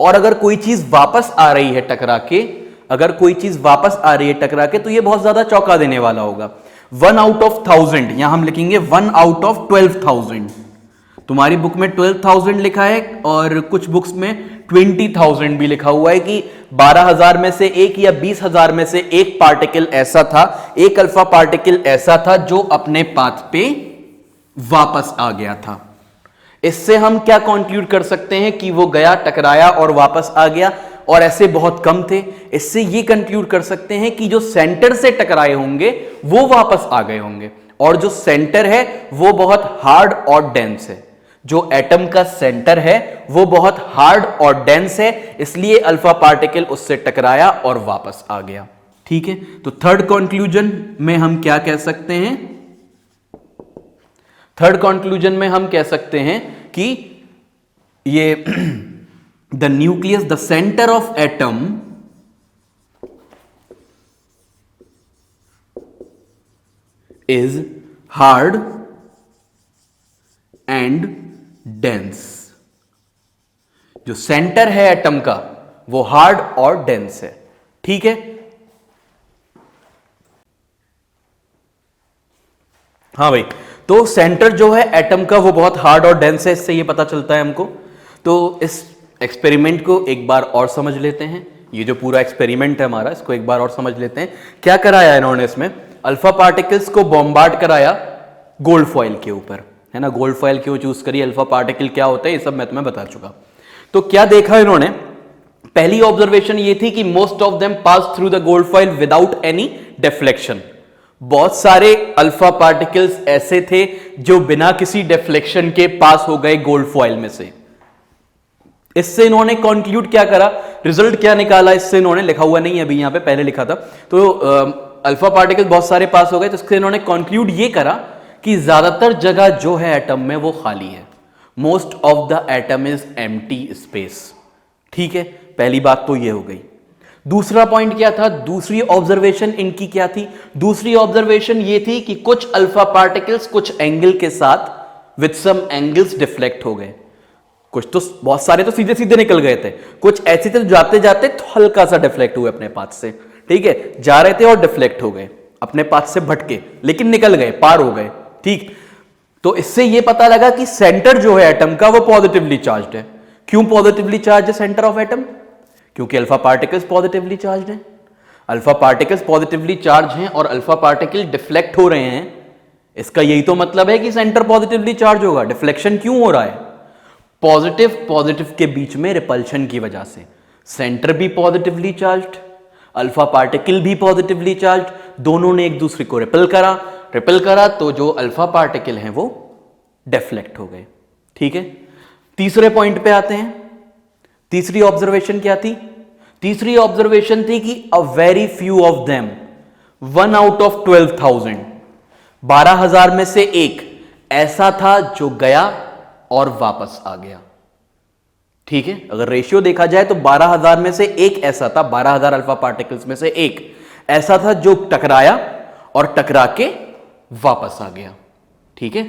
और अगर कोई चीज वापस आ रही है टकरा के, अगर कोई चीज वापस आ रही है टकरा के, तो ये बहुत ज्यादा चौंका देने वाला होगा। 1 out of 1000, यहां हम लिखेंगे 1 out of 12,000। तुम्हारी बुक में 12,000 लिखा है और कुछ बुक्स में 20,000 भी लिखा हुआ है कि 12,000 में से एक या 20,000 में से एक पार्टिकल ऐसा था, एक अल्फा पार्टिकल ऐसा था जो अपने पाथ पे वापस आ गया था। इससे हम क्या कंक्लूड कर सकते हैं कि वो गया, टकराया और वापस आ गया, और ऐसे बहुत कम थे। इससे ये कंक्लूड कर सकते हैं कि जो सेंटर से टकराए होंगे वो वापस आ गए होंगे, और जो सेंटर है वो बहुत हार्ड और डेंस है। जो एटम का सेंटर है वो बहुत हार्ड और डेंस है, इसलिए अल्फा पार्टिकल उससे टकराया और वापस आ गया। ठीक है, तो थर्ड कंक्लूजन में हम क्या कह सकते हैं? थर्ड कंक्लूजन में हम कह सकते हैं कि ये the nucleus, the centre of atom is hard and dense. जो सेंटर है एटम का वो हार्ड और डेंस है। ठीक है, हाँ भाई, तो सेंटर जो है एटम का वो बहुत हार्ड और डेंस है, इससे ये पता चलता है हमको। तो इस एक्सपेरिमेंट को एक बार और समझ लेते हैं। ये जो पूरा एक्सपेरिमेंट है हमारा, इसको एक बार और समझ लेते हैं। क्या कराया इन्होंने इसमें? अल्फा पार्टिकल्स को बॉम्बार्ड कराया गोल्ड फॉइल के ऊपर, है ना। गोल्ड फॉइल क्यों चूज करी, अल्फा पार्टिकल क्या होता है, ये सब मैं तुम्हें बता चुका। तो क्या देखा इन्होंने? पहली ऑब्जर्वेशन ये थी कि most of them pass through the gold foil without any deflection. बहुत सारे अल्फा पार्टिकल्स ऐसे थे जो बिना किसी डिफ्लेक्शन के पास हो गए गोल्ड फॉइल में से। इससे इन्होंने कंक्लूड क्या करा, रिजल्ट क्या निकाला, इससे इन्होंने, लिखा हुआ नहीं है अभी यहां पे, पहले लिखा था, तो अल्फा पार्टिकल बहुत सारे पास हो गए, तो इससे इन्होंने कंक्लूड ये करा कि ज्यादातर जगह जो है एटम में वो खाली है, most of the atom is empty space. ठीक है, पहली बात तो ये हो गई। दूसरा पॉइंट क्या था, दूसरी ऑब्जर्वेशन इनकी क्या थी, दूसरी ऑब्जर्वेशन ये थी कि कुछ अल्फा पार्टिकल्स कुछ एंगल के साथ विथ सम एंगल्स डिफ्लेक्ट हो गए, कुछ तो, बहुत सारे तो सीधे सीधे निकल गए थे, कुछ ऐसे थे जाते जाते तो हल्का सा डिफ्लेक्ट हुए अपने पाथ से। ठीक है, जा रहे थे और डिफ्लेक्ट हो गए, अपने पाथ से भटके, लेकिन निकल गए, पार हो गए। ठीक, तो इससे यह पता लगा कि सेंटर जो है एटम का वो पॉजिटिवली चार्ज्ड है। क्यों पॉजिटिवली चार्ज है सेंटर ऑफ एटम? क्योंकि अल्फा पार्टिकल्स पॉजिटिवली चार्ज्ड हैं। अल्फा पार्टिकल्स पॉजिटिवली चार्ज हैं और अल्फा पार्टिकल डिफ्लेक्ट हो रहे हैं, इसका यही तो मतलब है कि सेंटर पॉजिटिवली चार्ज होगा। डिफ्लेक्शन क्यों हो रहा है? पॉजिटिव पॉजिटिव के बीच में रिपल्शन की वजह से। सेंटर भी पॉजिटिवली चार्ज्ड, अल्फा पार्टिकल भी पॉजिटिवली चार्ज्ड, दोनों ने एक दूसरे को रिपेल करा तो जो अल्फा पार्टिकल हैं वो डिफ्लेक्ट हो गए। ठीक है, तीसरे पॉइंट पे आते हैं। तीसरी ऑब्जर्वेशन क्या थी? तीसरी ऑब्जर्वेशन थी कि a very few of them, 1 out of 12,000, 12,000 में से एक ऐसा था जो गया और वापस आ गया। ठीक है, अगर रेशियो देखा जाए तो 12,000 में से एक ऐसा था, 12,000 अल्फा पार्टिकल्स में से एक ऐसा था जो टकराया और टकरा के वापस आ गया। ठीक है,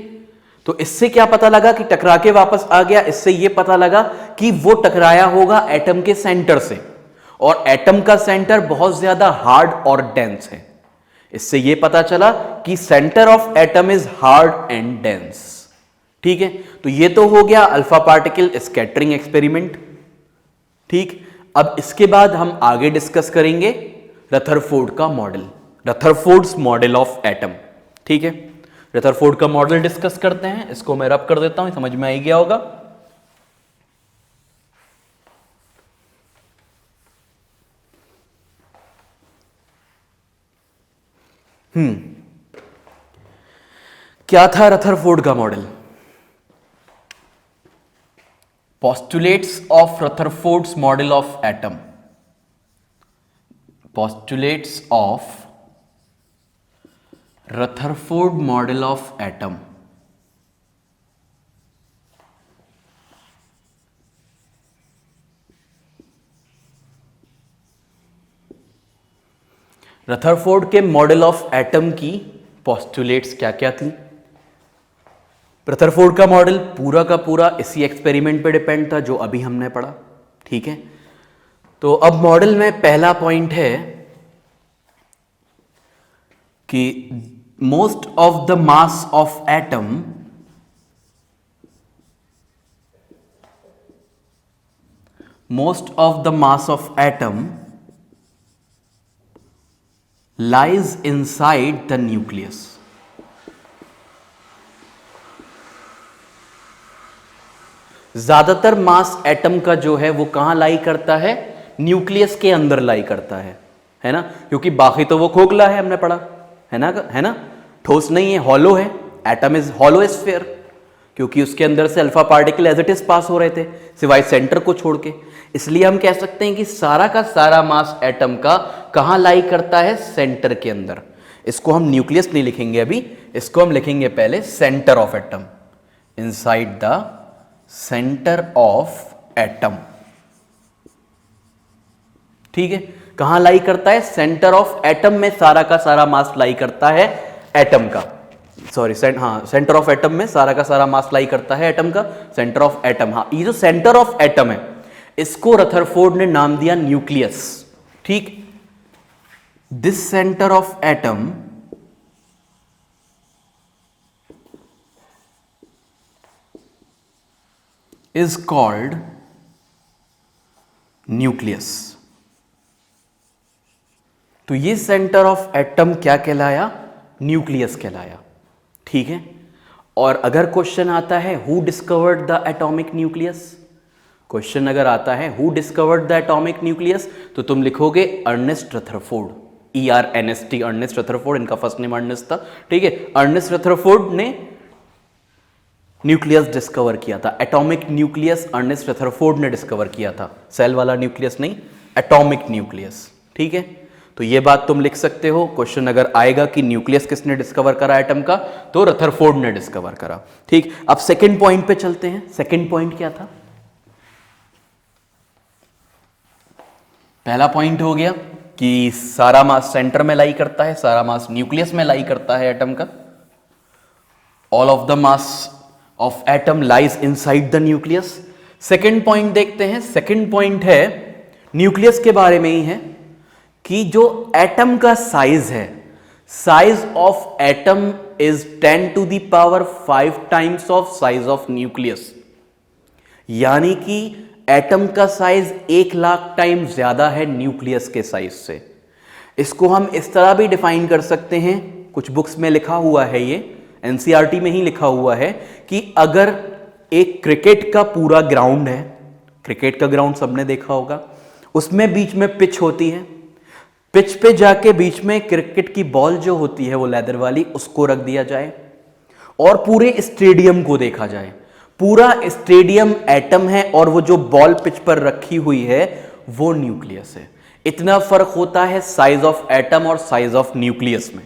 तो इससे क्या पता लगा कि टकरा के वापस आ गया? इससे यह पता लगा कि वो टकराया होगा एटम के सेंटर से, और एटम का सेंटर बहुत ज्यादा हार्ड और डेंस है। इससे यह पता चला कि centre of atom is hard and dense. ठीक है, तो ये तो हो गया अल्फा पार्टिकल स्कैटरिंग एक्सपेरिमेंट। ठीक, अब इसके बाद हम आगे डिस्कस करेंगे रदरफोर्ड का model, Rutherford's model of atom. ठीक है, रदरफोर्ड का मॉडल डिस्कस करते हैं। इसको मैं रब कर देता हूं, समझ में आ ही गया होगा। क्या था रदरफोर्ड का model? Postulates of Rutherford's model of atom. Postulates of Rutherford model of atom. Rutherford के मॉडल ऑफ एटम की पोस्टुलेट्स क्या क्या थी? रदरफोर्ड का मॉडल पूरा का पूरा इसी एक्सपेरिमेंट पे डिपेंड था जो अभी हमने पढ़ा। ठीक है, तो अब मॉडल में पहला पॉइंट है कि most of the mass of atom lies inside the nucleus. ज्यादातर मास एटम का जो है वो कहां लाई करता है? न्यूक्लियस के अंदर लाई करता है ना, क्योंकि बाकी तो वो खोखला है, हमने पढ़ा है ना, ठोस नहीं है, हॉलो है। एटम इज हॉलो स्फीयर, क्योंकि उसके अंदर से alpha particle as it is pass हो रहे थे, सिवाय सेंटर को छोड़ के। इसलिए हम कह सकते हैं कि सारा का सारा मास एटम का कहां लाई करता है? सेंटर के अंदर। इसको हम न्यूक्लियस नहीं लिखेंगे अभी, इसको हम लिखेंगे पहले centre of atom, inside the centre of atom. ठीक है, कहां लाई करता है? सेंटर ऑफ एटम में सारा का सारा मास लाई करता है एटम का, सॉरी सेंटर ऑफ एटम में सारा का सारा मास लाई करता है एटम का, सेंटर ऑफ एटम। हाँ, ये जो सेंटर ऑफ एटम है इसको रदरफोर्ड ने नाम दिया न्यूक्लियस। ठीक, this centre of atom is called nucleus। तो ये सेंटर ऑफ एटम क्या कहलाया? न्यूक्लियस कहलाया। ठीक है, और अगर क्वेश्चन आता है who discovered the atomic nucleus, question अगर आता है who discovered the atomic nucleus, तो तुम लिखोगे Ernest Rutherford, ERNST, Ernest Rutherford. इनका फर्स्ट नेम अर्नेस्ट था। ठीक है, अर्नेस्ट रदरफोर्ड ने न्यूक्लियस डिस्कवर किया था? एटॉमिक न्यूक्लियस अर्नेस्ट रदरफोर्ड ने डिस्कवर किया था, सेल वाला न्यूक्लियस नहीं, एटॉमिक न्यूक्लियस। ठीक है, तो ये बात तुम लिख सकते हो। क्वेश्चन अगर आएगा कि न्यूक्लियस किसने डिस्कवर करा एटम का, तो रदरफोर्ड ने डिस्कवर करा। ठीक, अब सेकंड पॉइंट पे चलते हैं। सेकंड पॉइंट क्या था? पहला पॉइंट हो गया कि सारा मास सेंटर में लाई करता है, सारा मास न्यूक्लियस में लाई करता है एटम का। All of the mass of atom lies inside the nucleus. Second point देखते हैं। सेकंड पॉइंट है न्यूक्लियस के बारे में ही है कि जो एटम का साइज है, size of atom is 10 to the power 5 times of size of nucleus. यानी कि एटम का साइज 1,00,000 टाइम ज्यादा है न्यूक्लियस के साइज से। इसको हम इस तरह भी डिफाइन कर सकते हैं, कुछ बुक्स में लिखा हुआ है, ये एनसीईआरटी में ही लिखा हुआ है कि अगर एक क्रिकेट का पूरा ग्राउंड है, क्रिकेट का ग्राउंड सबने देखा होगा, उसमें बीच में पिच होती है, पिच पे जाके बीच में क्रिकेट की बॉल जो होती है वो लेदर वाली, उसको रख दिया जाए और पूरे स्टेडियम को देखा जाए। पूरा स्टेडियम एटम है और वो जो बॉल पिच पर रखी हुई है वो न्यूक्लियस है। इतना फर्क होता है साइज ऑफ एटम और साइज ऑफ न्यूक्लियस में।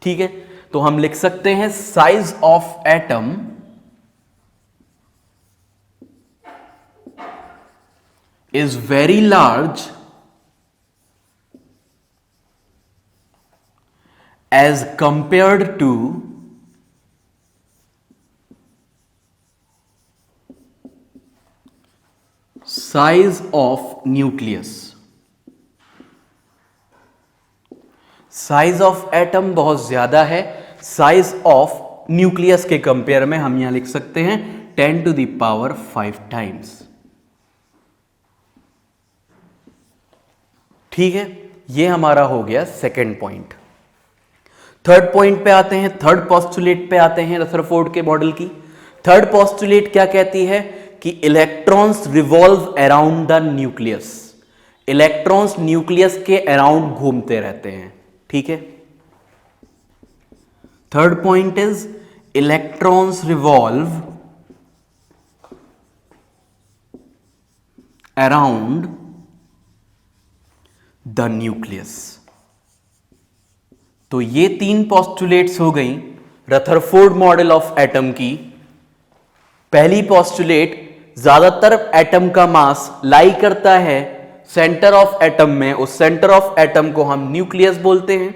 ठीक है, तो हम लिख सकते हैं size of atom is very large as compared to size of nucleus. Size of atom बहुत ज्यादा है साइज ऑफ न्यूक्लियस के कंपेयर में। हम यहां लिख सकते हैं 10 टू द पावर 5 टाइम्स। ठीक है, ये हमारा हो गया सेकेंड पॉइंट। थर्ड पॉइंट पे आते हैं, थर्ड पोस्टुलेट पे आते हैं रदरफोर्ड के मॉडल की। थर्ड पोस्टुलेट क्या कहती है कि electrons revolve around the nucleus. Electrons nucleus के अराउंड घूमते रहते हैं। ठीक है, third point is electrons revolve around the nucleus. तो ये तीन पोस्टुलेट्स हो गई रदरफोर्ड मॉडल ऑफ एटम की। पहली पोस्टुलेट, ज्यादातर एटम का मास लाई करता है सेंटर ऑफ एटम में, उस सेंटर ऑफ एटम को हम न्यूक्लियस बोलते हैं।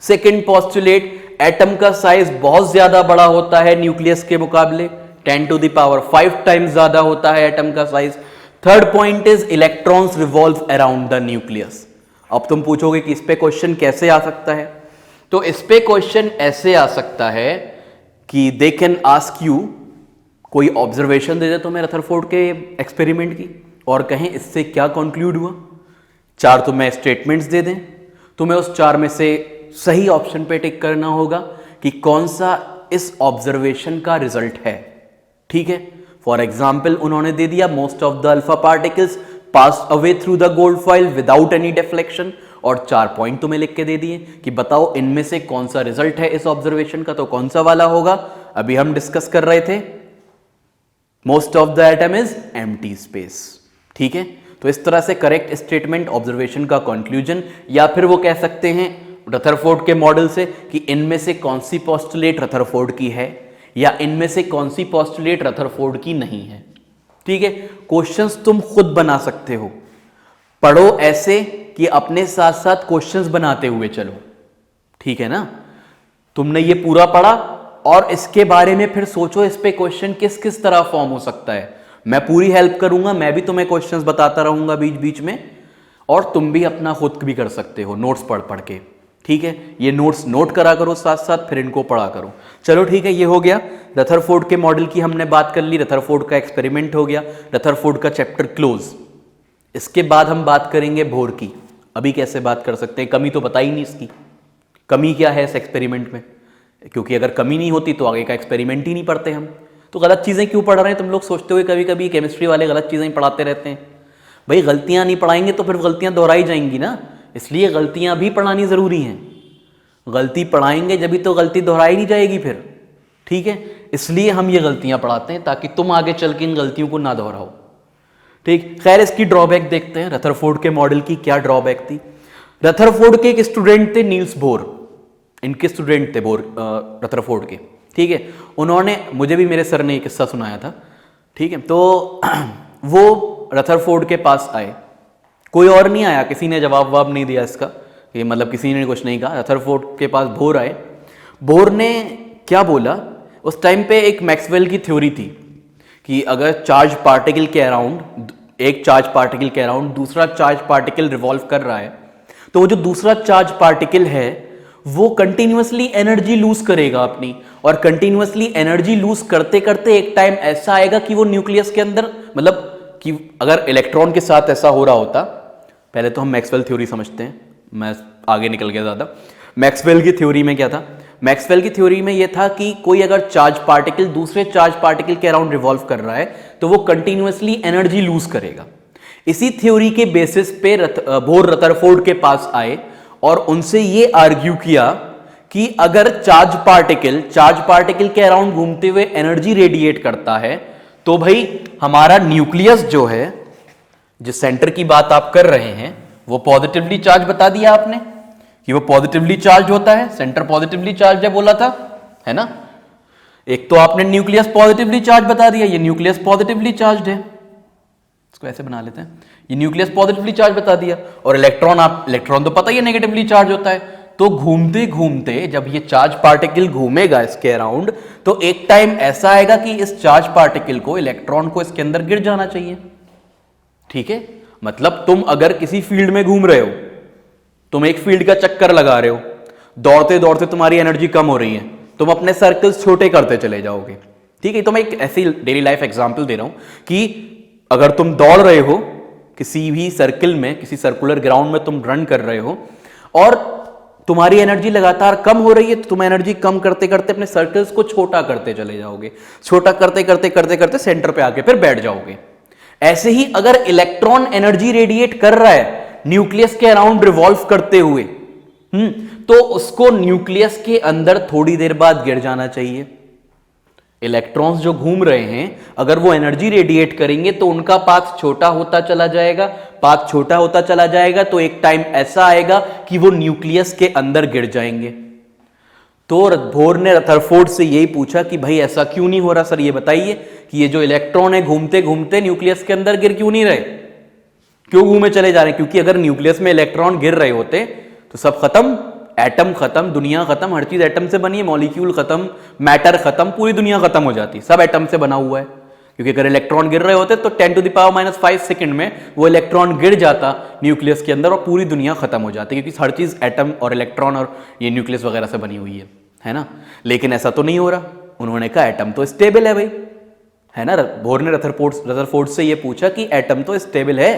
सेकेंड पोस्टुलेट, एटम का साइज बहुत ज्यादा बड़ा होता है न्यूक्लियस के मुकाबले, 10 टू द पावर 5 टाइम्स ज्यादा होता है एटम का size. Third point is electrons revolve around the nucleus. अब तुम पूछोगे कि इस पे क्वेश्चन कैसे आ सकता है, तो इस पे क्वेश्चन ऐसे आ सकता है कि दे कैन आस्क यू, कोई ऑब्जर्वेशन दे दे तुम्हें रदरफोर्ड के एक्सपेरिमेंट की और कहें इससे क्या कंक्लूड हुआ। 4 तुम्हें स्टेटमेंट्स दे दें, तुम्हें उस 4 में से सही ऑप्शन पे टिक करना होगा कि कौन सा इस ऑब्जर्वेशन का रिजल्ट है। ठीक है, फॉर एग्जाम्पल उन्होंने दे दिया most of the alpha particles pass away through the gold foil without any deflection, और 4 पॉइंट तुम्हें लिख के दे दिए कि बताओ इनमें से कौन सा रिजल्ट है इस ऑब्जर्वेशन का, तो कौन सा वाला होगा। अभी हम डिस्कस कर रहे थे most of the atom is empty space. ठीक है, तो इस तरह से करेक्ट स्टेटमेंट ऑब्जर्वेशन का कंक्लूजन, या फिर वो कह सकते हैं रदरफोर्ड के मॉडल से कि इनमें से कौन सी पोस्टुलेट रदरफोर्ड की है या इनमें से कौन सी पोस्टुलेट रदरफोर्ड की नहीं है। ठीक है, क्वेश्चंस तुम खुद बना सकते हो, पढ़ो ऐसे कि अपने साथ साथ क्वेश्चंस बनाते हुए चलो। ठीक है ना, तुमने ये पूरा पढ़ा और इसके बारे में फिर सोचो इस पे क्वेश्चन किस किस तरह फॉर्म हो सकता है। मैं पूरी हेल्प करूंगा, मैं भी तुम्हें क्वेश्चंस बताता रहूंगा बीच बीच में, और तुम भी अपना खुद भी कर सकते हो नोट्स पढ़ पढ़ के। ठीक है, ये नोट्स नोट करा करो साथ साथ, फिर इनको पढ़ा करो। चलो ठीक है, ये हो गया रदरफोर्ड के मॉडल की हमने बात कर ली, रदरफोर्ड का एक्सपेरिमेंट हो गया, रदरफोर्ड का चैप्टर क्लोज। इसके बाद हम बात करेंगे बोर की। अभी कैसे बात कर सकते हैं, कमी तो पता ही नहीं इसकी, कमी क्या है इस एक्सपेरिमेंट में, क्योंकि अगर कमी नहीं होती तो आगे का एक्सपेरिमेंट ही नहीं पढ़ते हम। तो गलत चीज़ें क्यों पढ़ रहे हैं तुम लोग सोचते हुए, कभी कभी केमिस्ट्री वाले गलत चीज़ें पढ़ाते रहते हैं। भाई गलतियां नहीं पढ़ाएंगे तो फिर गलतियां दोहराई जाएंगी ना, इसलिए गलतियां भी पढ़ानी ज़रूरी हैं। गलती पढ़ाएंगे जब भी तो गलती दोहराई नहीं जाएगी फिर। ठीक है, इसलिए हम ये गलतियां पढ़ाते हैं ताकि तुम आगे चल के इन गलतियों को ना दोहराओ। ठीक, खैर इसकी ड्रॉबैक देखते हैं, रदरफोर्ड के मॉडल की क्या ड्रॉबैक थी। रदरफोर्ड के एक स्टूडेंट थे नील्स बोर, इनके स्टूडेंट थे बोर रदरफोर्ड के। ठीक है, उन्होंने, मुझे भी मेरे सर ने एक किस्सा सुनाया था। ठीक है, तो वो रदरफोर्ड के पास आए, कोई और नहीं आया, किसी ने जवाब ववाब नहीं दिया इसका, ये मतलब किसी ने कुछ नहीं कहा। रदरफोर्ड के पास बोर आए, बोर ने क्या बोला, उस टाइम पे एक मैक्सवेल की थ्योरी थी कि अगर चार्ज पार्टिकल के अराउंड, एक चार्ज पार्टिकल के अराउंड दूसरा चार्ज पार्टिकल रिवॉल्व कर रहा है, तो वो जो दूसरा चार्ज पार्टिकल है वो कंटिन्यूअसली एनर्जी लूज करेगा अपनी, और कंटिन्यूअसली एनर्जी लूज करते करते एक टाइम ऐसा आएगा कि वो न्यूक्लियस के अंदर, मतलब कि अगर इलेक्ट्रॉन के साथ ऐसा हो रहा होता, पहले तो हम मैक्सवेल थ्योरी समझते हैं, मैं आगे निकल गया ज़्यादा। मैक्सवेल की थ्योरी में क्या था, मैक्सवेल की थ्योरी में यह था कि कोई अगर चार्ज पार्टिकल दूसरे चार्ज पार्टिकल के अराउंड रिवॉल्व कर रहा है तो वो कंटिन्यूअसली एनर्जी लूज करेगा। इसी थ्योरी के बेसिस पे बोर रदरफोर्ड के पास आए और उनसे ये आर्ग्यू किया कि अगर चार्ज पार्टिकल के अराउंड घूमते हुए एनर्जी रेडिएट करता है तो भाई हमारा न्यूक्लियस जो है, जिस सेंटर की बात आप कर रहे हैं, वो पॉजिटिवली चार्ज बता दिया आपने कि वो पॉजिटिवली चार्ज होता है, सेंटर पॉजिटिवली चार्ज है बोला था, है ना। एक तो आपने न्यूक्लियस पॉजिटिवली चार्ज बता दिया, ये न्यूक्लियस पॉजिटिवली चार्ज है, इसको ऐसे बना लेते हैं, ये न्यूक्लियस पॉजिटिवली चार्ज बता दिया, और इलेक्ट्रॉन तो पता ही है नेगेटिवली चार्ज होता है। तो घूमते घूमते जब ये चार्ज पार्टिकल घूमेगा इसके अराउंड, तो एक टाइम ऐसा आएगा कि इस चार्ज पार्टिकल को, इलेक्ट्रॉन को इसके अंदर गिर जाना चाहिए। ठीक है, मतलब तुम अगर किसी फील्ड में घूम रहे हो, तुम एक फील्ड का चक्कर लगा रहे हो, दौड़ते दौड़ते तुम्हारी एनर्जी कम हो रही है, तुम अपने सर्कल्स छोटे करते चले जाओगे। ठीक है, तो मैं एक ऐसी डेली लाइफ एग्जांपल दे रहा हूं कि अगर तुम दौड़ रहे हो किसी भी सर्किल में, किसी सर्कुलर ग्राउंड में तुम रन कर रहे हो और तुम्हारी एनर्जी लगातार कम हो रही है, तो तुम एनर्जी कम करते करते अपने सर्कल्स को छोटा करते चले जाओगे, छोटा करते करते करते करते सेंटर पे आके फिर बैठ जाओगे। ऐसे ही अगर इलेक्ट्रॉन एनर्जी रेडिएट कर रहा है न्यूक्लियस के अराउंड रिवॉल्व करते हुए, तो उसको न्यूक्लियस के अंदर थोड़ी देर बाद गिर जाना चाहिए। इलेक्ट्रॉन्स जो घूम रहे हैं, अगर वो एनर्जी रेडिएट करेंगे तो उनका पाथ छोटा होता चला जाएगा, पाथ छोटा होता चला जाएगा, तो एक टाइम ऐसा आएगा कि वो न्यूक्लियस के अंदर गिर जाएंगे। तो बोर ने रदरफोर्ड से यही पूछा कि भाई ऐसा क्यों नहीं हो रहा सर, ये बताइए कि ये जो इलेक्ट्रॉन है घूमते घूमते न्यूक्लियस के अंदर गिर क्यों नहीं रहे, क्यों घूमे चले जा रहे हैं। क्योंकि अगर न्यूक्लियस में इलेक्ट्रॉन गिर रहे होते तो सब खत्म, एटम खत्म, दुनिया खत्म, हर चीज एटम से बनी है, मॉलिक्यूल खत्म, मैटर खत्म, पूरी दुनिया खत्म हो जाती, सब एटम से बना हुआ है। क्योंकि अगर इलेक्ट्रॉन गिर रहे होते तो 10⁻⁵ सेकंड में वो इलेक्ट्रॉन गिर जाता न्यूक्लियस के अंदर और पूरी दुनिया खत्म हो जाती, क्योंकि हर चीज एटम और इलेक्ट्रॉन और ये न्यूक्लियस वगैरह से बनी हुई है ना। लेकिन ऐसा तो नहीं हो रहा, उन्होंने कहा एटम तो स्टेबल है भाई, है ना। बोर ने रदरफोर्ड से ये पूछा कि एटम तो स्टेबल है,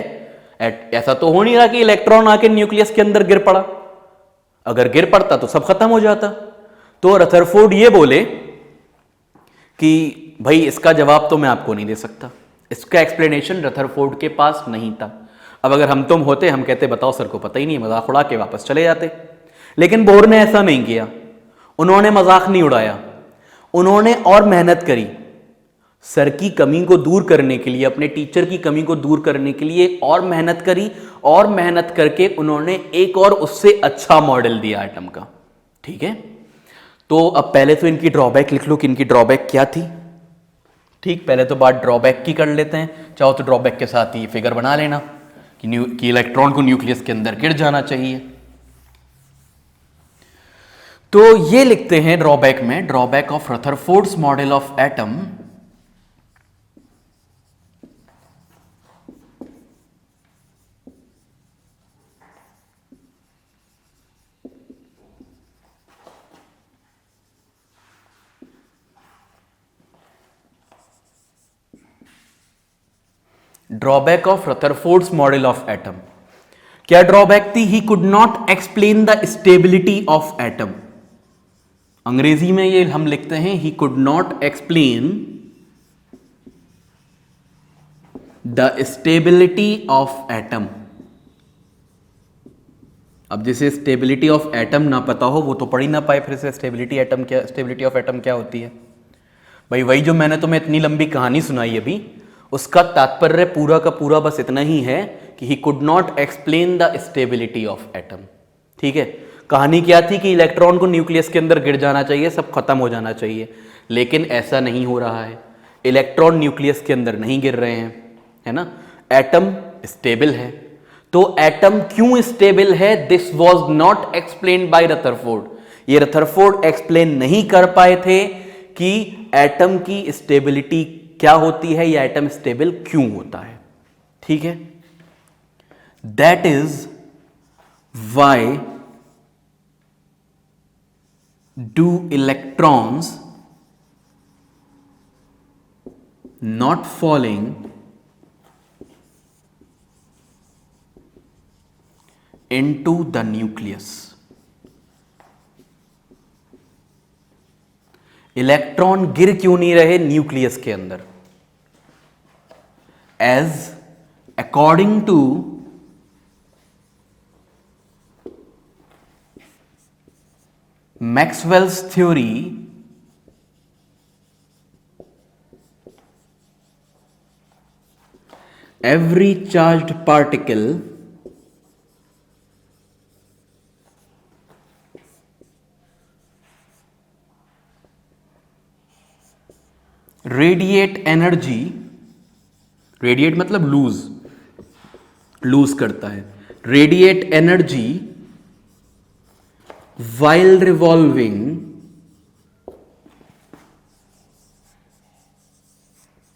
ऐसा तो हो नहीं रहा कि इलेक्ट्रॉन आके न्यूक्लियस के अंदर गिर पड़ा, अगर गिर पड़ता तो सब खत्म हो जाता। तो रदरफोर्ड ये बोले कि भाई इसका जवाब तो मैं आपको नहीं दे सकता, इसका एक्सप्लेनेशन रदरफोर्ड के पास नहीं था। अब अगर हम तुम होते, हम कहते बताओ सर को पता ही नहीं, मजाक उड़ा के वापस चले जाते। लेकिन बोर ने ऐसा नहीं किया, उन्होंने मजाक नहीं उड़ाया, उन्होंने और मेहनत करी सर की कमी को दूर करने के लिए, अपने टीचर की कमी को दूर करने के लिए और मेहनत करी, और मेहनत करके उन्होंने एक और उससे अच्छा मॉडल दिया एटम का। ठीक है, तो अब पहले तो इनकी ड्रॉबैक लिख लो कि इनकी ड्रॉबैक क्या थी। ठीक, पहले तो बात ड्रॉबैक की कर लेते हैं, चाहो तो ड्रॉबैक के साथ ही फिगर बना लेना कि इलेक्ट्रॉन को न्यूक्लियस के अंदर गिर जाना चाहिए। तो ये लिखते हैं ड्रॉबैक में, drawback of Rutherford's model of atom. Drawback of Rutherford's model of atom, क्या ड्रॉबैक थी? He could not explain the stability of atom. अंग्रेजी में ये हम लिखते हैं he could not explain the stability of atom. अब जिसे स्टेबिलिटी ऑफ एटम ना पता हो वो तो पढ़ ही ना पाए फिर से स्टेबिलिटी ऑफ एटम क्या होती है। भाई वही जो मैंने तुम्हें इतनी लंबी कहानी सुनाई अभी, उसका तात्पर्य पूरा का पूरा बस इतना ही है कि he could not explain the stability of atom. ठीक है, कहानी क्या थी कि इलेक्ट्रॉन को न्यूक्लियस के अंदर गिर जाना चाहिए, सब खत्म हो जाना चाहिए, लेकिन ऐसा नहीं हो रहा है। इलेक्ट्रॉन न्यूक्लियस के अंदर नहीं गिर रहे हैं, है ना। एटम स्टेबल है। तो एटम क्यों स्टेबल है, this was not explained bye Rutherford. ये रदरफोर्ड एक्सप्लेन नहीं कर पाए थे कि एटम की स्टेबिलिटी क्या होती है या एटम स्टेबल क्यों होता है। ठीक है, that is why do electrons not falling into the nucleus। Electron गिर क्यों नहीं रहे न्यूक्लियस के अंदर, as according to Maxwell's theory, every charged particle radiate energy, radiate मतलब लूज करता है, radiate energy while revolving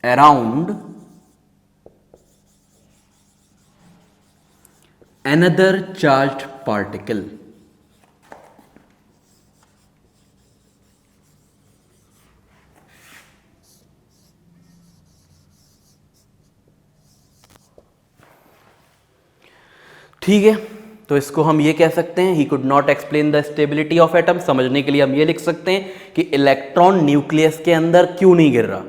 around another charged particle। ठीक है, तो इसको हम ये कह सकते हैं, he could not explain the stability of atom. समझने के लिए हम ये लिख सकते हैं कि इलेक्ट्रॉन न्यूक्लियस के अंदर क्यों नहीं गिर रहा,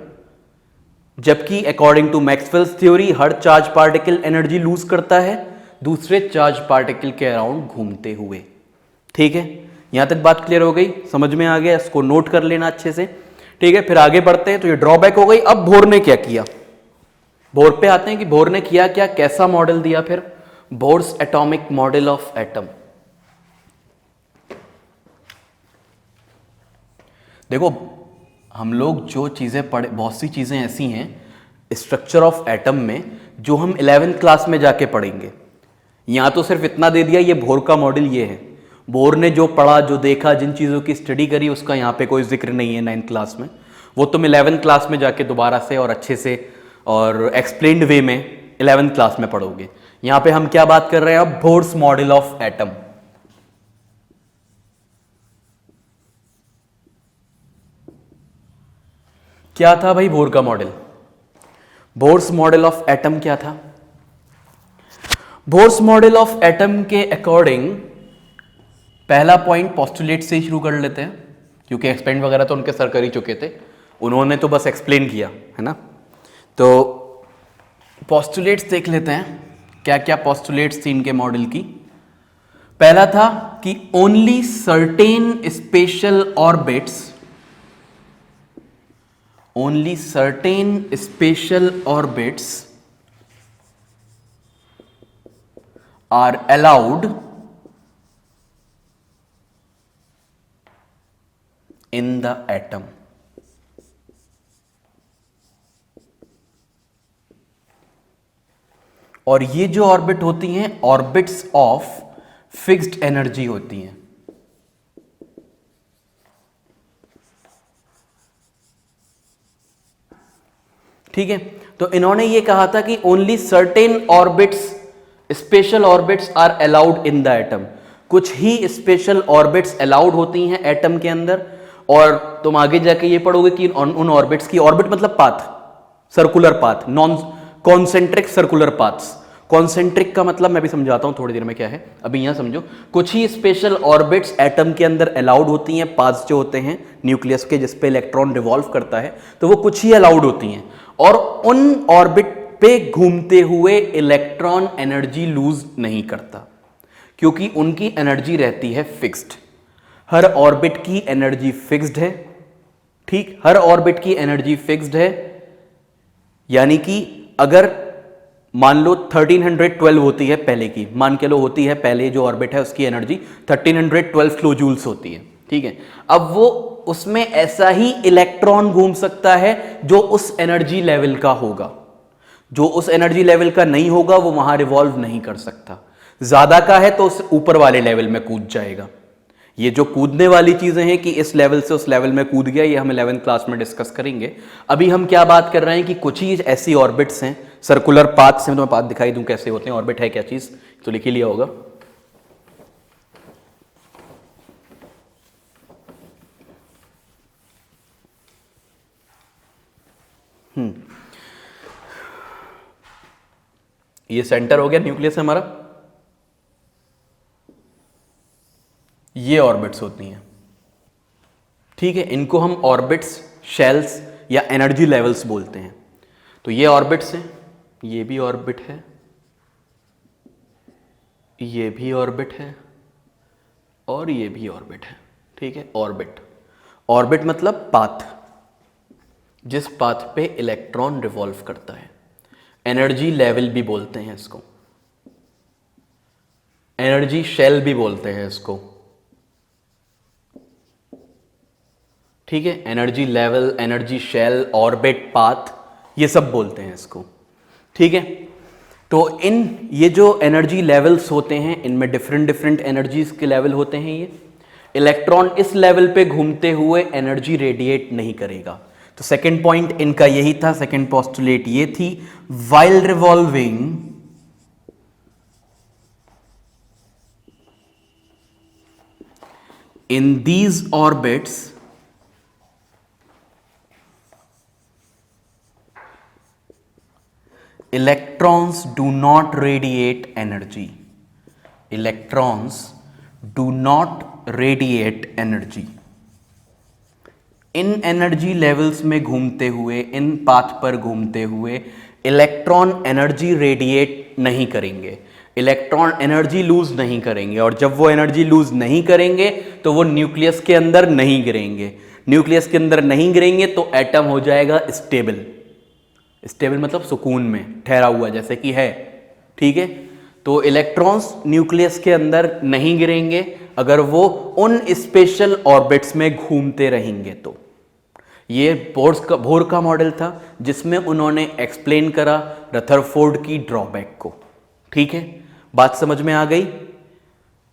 जबकि अकॉर्डिंग टू मैक्सवेल्स थ्योरी हर चार्ज पार्टिकल एनर्जी लूज करता है दूसरे चार्ज पार्टिकल के अराउंड घूमते हुए। ठीक है, यहां तक बात क्लियर हो गई, समझ में आ गया, इसको नोट कर लेना अच्छे से। ठीक है, फिर आगे बढ़ते हैं। तो ये ड्रॉबैक हो गई। अब बोर ने क्या किया, बोर पे आते हैं कि बोर ने किया क्या, कैसा मॉडल दिया फिर, Bohr's atomic model of atom. देखो हम लोग जो चीजें पढ़े, बहुत सी चीजें ऐसी हैं स्ट्रक्चर ऑफ एटम में जो हम 11th क्लास में जाके पढ़ेंगे। यहां तो सिर्फ इतना दे दिया, ये बोर का मॉडल ये है। बोर ने जो पढ़ा, जो देखा, जिन चीज़ों की स्टडी करी, उसका यहाँ पे कोई जिक्र नहीं है 9th क्लास में। वो तुम 11th क्लास में जाके दोबारा से और अच्छे से और एक्सप्लेन्ड वे में 11th क्लास में पढ़ोगे। यहाँ पे हम क्या बात कर रहे हैं अब, बोर्स मॉडल ऑफ एटम। क्या था भाई बोर का model, bourse model of atom क्या था। बोर्स मॉडल ऑफ एटम के अकॉर्डिंग पहला पॉइंट पोस्टुलेट से ही शुरू कर लेते हैं, क्योंकि एक्सपेंड वगैरह तो उनके सर कर ही चुके थे, उन्होंने तो बस एक्सप्लेन किया है ना। तो पोस्टुलेट्स देख लेते हैं, क्या क्या पोस्टुलेट्स थी इनके मॉडल की। पहला था कि only certain special orbits, only certain special orbits are allowed in the atom। और ये जो ऑर्बिट होती हैं ऑर्बिट्स ऑफ फिक्स्ड एनर्जी होती हैं। ठीक है, तो इन्होंने ये कहा था कि only certain orbits, special orbits are allowed in the atom. कुछ ही स्पेशल ऑर्बिट्स अलाउड होती हैं एटम के अंदर। और तुम आगे जाके ये पढ़ोगे कि उन ऑर्बिट्स की, ऑर्बिट मतलब path, circular path, non concentric circular paths. Concentric का मतलब मैं भी समझाता हूं थोड़ी देर में क्या है, अभी यहां समझो। कुछ ही स्पेशल ऑर्बिट्स एटम के अंदर अलाउड होती हैं, पाथ्स जो होते हैं न्यूक्लियस के जिस पे इलेक्ट्रॉन रिवॉल्व करता है, तो वो कुछ ही अलाउड होती हैं। और उन ऑर्बिट पे घूमते हुए इलेक्ट्रॉन एनर्जी लूज नहीं करता, क्योंकि उनकी एनर्जी रहती है फिक्स्ड। हर ऑर्बिट की एनर्जी फिक्स्ड है। ठीक, हर ऑर्बिट की एनर्जी फिक्स्ड है, यानी कि अगर मान लो 1312 होती है पहले की, मान के लो होती है, पहले जो ऑर्बिट है उसकी एनर्जी 1312 किलो जूल्स होती है, ठीक है। अब वो उसमें ऐसा ही इलेक्ट्रॉन घूम सकता है जो उस एनर्जी लेवल का होगा, जो उस एनर्जी लेवल का नहीं होगा वो वहां रिवॉल्व नहीं कर सकता। ज्यादा का है तो उस ऊपर वाले लेवल में कूद जाएगा। ये जो कूदने वाली चीजें हैं कि इस लेवल से उस लेवल में कूद गया, ये हम 11th क्लास में डिस्कस करेंगे। अभी हम क्या बात कर रहे हैं कि कुछ ही ऐसी ऑर्बिट्स हैं सर्कुलर पाथ से, मैं तुम्हें पाथ दिखाई दूं कैसे होते हैं, ऑर्बिट है क्या चीज, तो लिख ही लिया होगा। ये सेंटर हो गया न्यूक्लियस हमारा, ये ऑर्बिट्स होती हैं, ठीक है। इनको हम ऑर्बिट्स, शेल्स या एनर्जी लेवल्स बोलते हैं। तो ये ऑर्बिट्स हैं, ये भी ऑर्बिट है, ये भी ऑर्बिट है और ये भी ऑर्बिट है, ठीक है। ऑर्बिट, ऑर्बिट मतलब पाथ, जिस पाथ पे इलेक्ट्रॉन रिवॉल्व करता है। एनर्जी लेवल भी बोलते हैं इसको, एनर्जी शेल भी बोलते हैं इसको, ठीक है। Energy level, energy shell, orbit, path, ये सब बोलते हैं इसको, ठीक है। तो इन ये जो एनर्जी लेवल्स होते हैं इनमें डिफरेंट डिफरेंट एनर्जीज के लेवल होते हैं। ये इलेक्ट्रॉन इस लेवल पे घूमते हुए एनर्जी रेडिएट नहीं करेगा। तो सेकंड पॉइंट इनका यही था, सेकंड पोस्टुलेट ये थी, while revolving in these orbits electrons do not radiate energy, electrons do not radiate energy। In energy levels में घूमते हुए, इन पाथ पर घूमते हुए इलेक्ट्रॉन एनर्जी रेडिएट नहीं करेंगे, इलेक्ट्रॉन एनर्जी लूज नहीं करेंगे, और जब वो एनर्जी लूज नहीं करेंगे तो वो न्यूक्लियस के अंदर नहीं गिरेंगे। न्यूक्लियस के अंदर नहीं गिरेंगे तो एटम हो जाएगा स्टेबल, स्टेबल मतलब सुकून में ठहरा हुआ जैसे कि है, ठीक है। तो इलेक्ट्रॉन्स न्यूक्लियस के अंदर नहीं गिरेंगे अगर वो उन स्पेशल ऑर्बिट्स में घूमते रहेंगे। तो ये बोर का मॉडल था जिसमें उन्होंने एक्सप्लेन करा रदरफोर्ड की ड्रॉबैक को, ठीक है। बात समझ में आ गई?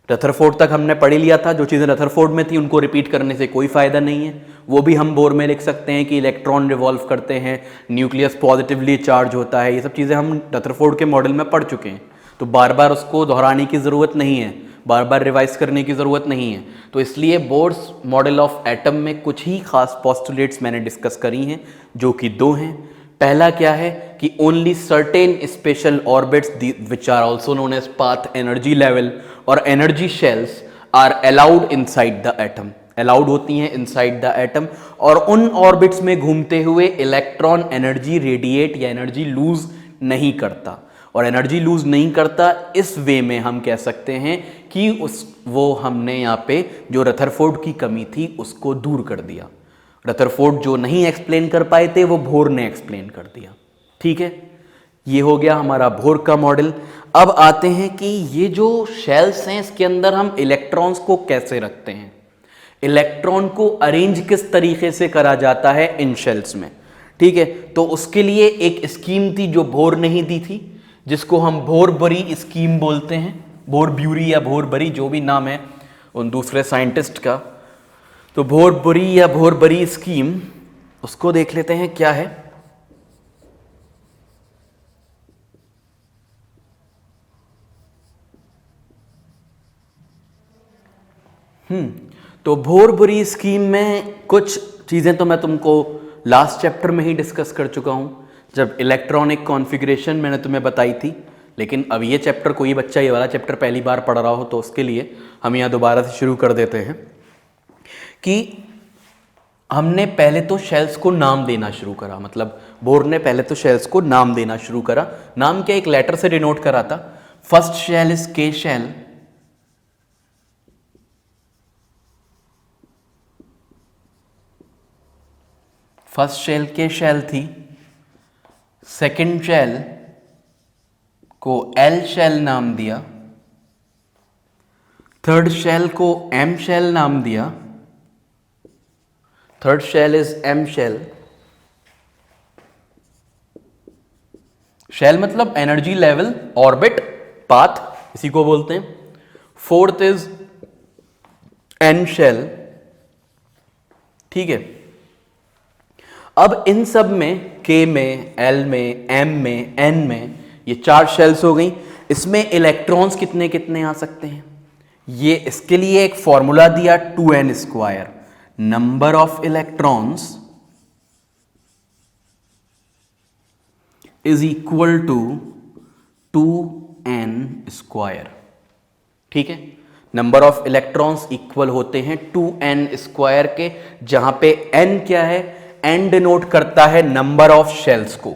रदरफोर्ड तक हमने पढ़ लिया था, जो चीज़ें रदरफोर्ड में थी उनको रिपीट करने से कोई फायदा नहीं है। वो भी हम बोर में लिख सकते हैं कि इलेक्ट्रॉन रिवॉल्व करते हैं, न्यूक्लियस पॉजिटिवली चार्ज होता है, ये सब चीज़ें हम रदरफोर्ड के मॉडल में पढ़ चुके हैं। तो बार बार उसको दोहराने की ज़रूरत नहीं है, बार बार रिवाइज करने की ज़रूरत नहीं है। तो इसलिए बोर्स मॉडल ऑफ एटम में कुछ ही खास पोस्टुलेट्स मैंने डिस्कस करी हैं, जो कि दो हैं। पहला क्या है कि only certain special orbits which are also known as path, energy level और energy shells are allowed inside the atom, allowed होती हैं इनसाइड द एटम, और उन ऑर्बिट्स में घूमते हुए इलेक्ट्रॉन एनर्जी रेडिएट या एनर्जी लूज नहीं करता। और एनर्जी लूज नहीं करता इस वे में हम कह सकते हैं कि वो हमने यहाँ पे जो रदरफोर्ड की कमी थी उसको दूर कर दिया। रदरफोर्ड जो नहीं एक्सप्लेन कर पाए थे वो बोर ने एक्सप्लेन कर दिया, ठीक है। ये हो गया हमारा बोर का मॉडल। अब आते हैं कि ये जो शेल्स हैं इसके अंदर हम इलेक्ट्रॉन्स को कैसे रखते हैं, इलेक्ट्रॉन को अरेंज किस तरीके से करा जाता है इन शेल्स में, ठीक है। तो उसके लिए एक स्कीम थी जो बोर ने ही दी थी, जिसको हम बोर-बरी स्कीम बोलते हैं, बोर-ब्यूरी या बोर-बरी जो भी नाम है उन दूसरे साइंटिस्ट का। तो बोर-बरी या बोर-बरी स्कीम, उसको देख लेते हैं क्या है। तो बोर-बरी स्कीम में कुछ चीज़ें तो मैं तुमको लास्ट चैप्टर में ही डिस्कस कर चुका हूँ जब इलेक्ट्रॉनिक कॉन्फ़िगरेशन मैंने तुम्हें बताई थी। लेकिन अब ये चैप्टर कोई बच्चा ये वाला चैप्टर पहली बार पढ़ रहा हो तो उसके लिए हम यहाँ दोबारा से शुरू कर देते हैं कि हमने पहले तो शेल्स को नाम देना शुरू करा, मतलब बोर ने पहले तो शेल्स को नाम देना शुरू करा। नाम क्या, एक लेटर से डिनोट करा था। First shell is K shell, first shell K shell थी, सेकंड शेल को एल शेल नाम दिया, थर्ड शेल को एम शेल नाम दिया, third shell is M shell, shell मतलब एनर्जी लेवल, ऑर्बिट, पाथ, इसी को बोलते हैं। फोर्थ इज एन शेल, ठीक है। अब इन सब में के में, एल में, एम में, एन में, ये 4 शेल्स हो गई। इसमें इलेक्ट्रॉन्स कितने कितने आ सकते हैं, ये इसके लिए एक फॉर्मूला दिया 2n², number of electrons is equal to 2n², ठीक है। नंबर ऑफ इलेक्ट्रॉन्स इक्वल होते हैं 2n² के, जहां पे n क्या है, n डिनोट करता है नंबर ऑफ शेल्स को।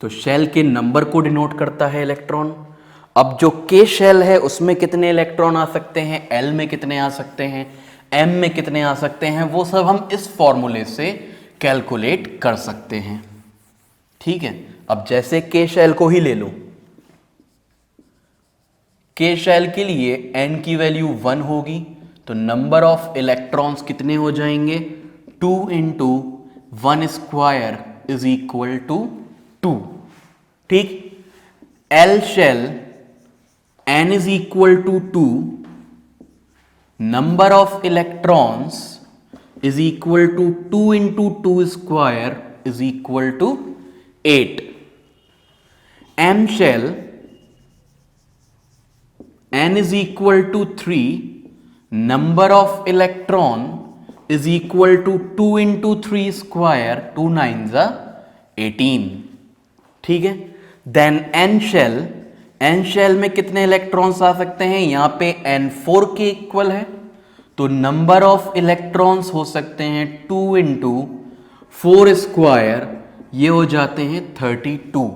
तो शेल के नंबर को डिनोट करता है इलेक्ट्रॉन। अब जो के शेल है उसमें कितने इलेक्ट्रॉन आ सकते हैं, एल में कितने आ सकते हैं, एम में कितने आ सकते हैं, वो सब हम इस फॉर्मूले से कैलकुलेट कर सकते हैं, ठीक है। अब जैसे के शेल को ही ले लो, के शेल के लिए n की वैल्यू 1 होगी, तो नंबर ऑफ इलेक्ट्रॉन्स कितने हो जाएंगे, 2 × 1² इज इक्वल टू 2, ठीक। L shell n is equal to 2, number of electrons is equal to 2 × 2² is equal to 8। M shell n is equal to 3, number of electron is equal to 2 × 3², 2 9s are 18, ठीक है। Then n shell में कितने electrons आ सकते हैं, यहां पे n4 के equal है, तो नंबर ऑफ इलेक्ट्रॉन्स हो सकते हैं 2 × 4², ये हो जाते हैं 32।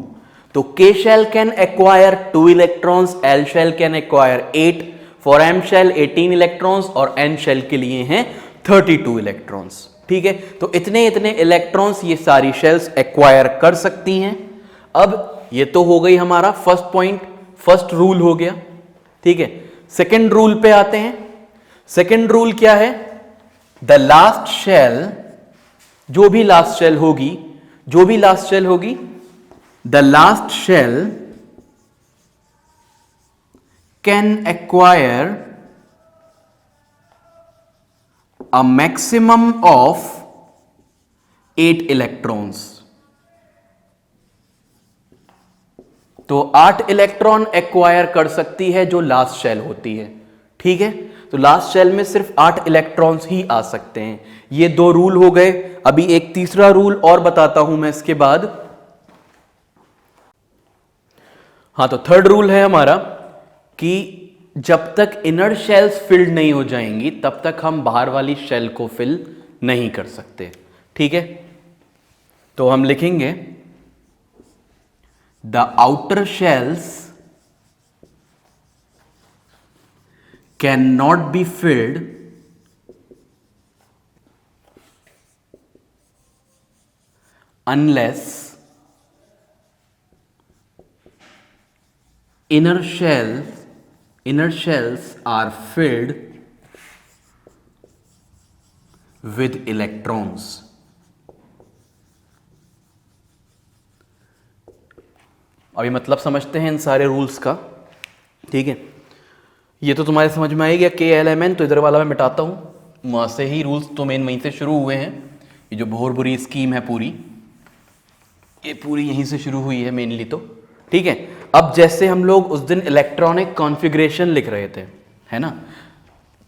तो K shell can acquire 2 electrons, L shell can acquire 8, for M shell 18 electrons और N shell के लिए हैं 32 electrons, ठीक है। तो इतने इतने इलेक्ट्रॉन्स ये सारी शेल्स एक्वायर कर सकती हैं। अब ये तो हो गई हमारा फर्स्ट पॉइंट, फर्स्ट रूल हो गया, ठीक है। सेकंड रूल पे आते हैं। सेकंड रूल क्या है, द लास्ट शेल, जो भी लास्ट शेल होगी, the last shell can acquire a maximum of 8 electrons। तो 8 इलेक्ट्रॉन एक्वायर कर सकती है जो लास्ट शेल होती है, ठीक है। तो लास्ट शेल में सिर्फ 8 इलेक्ट्रॉन्स ही आ सकते हैं। ये 2 रूल हो गए। अभी एक तीसरा रूल और बताता हूं मैं इसके बाद। हाँ, तो थर्ड रूल है हमारा कि जब तक इनर शेल्स फिल्ड नहीं हो जाएंगी तब तक हम बाहर वाली शेल को फिल नहीं कर सकते, ठीक है। तो हम लिखेंगे the outer shells can not be filled unless inner shells are filled with electrons। अभी मतलब समझते हैं इन सारे रूल्स का, ठीक है। ये तो तुम्हारे समझ में आ गया KLMN, तो इधर वाला मैं मिटाता हूं। वहां से ही रूल्स तो मेन वहीं से शुरू हुए हैं। ये जो बहुत बुरी स्कीम है पूरी, ये पूरी यहीं से शुरू हुई है मेनली, तो ठीक है। अब जैसे हम लोग उस दिन इलेक्ट्रॉनिक कॉन्फ़िगरेशन लिख रहे थे, है ना,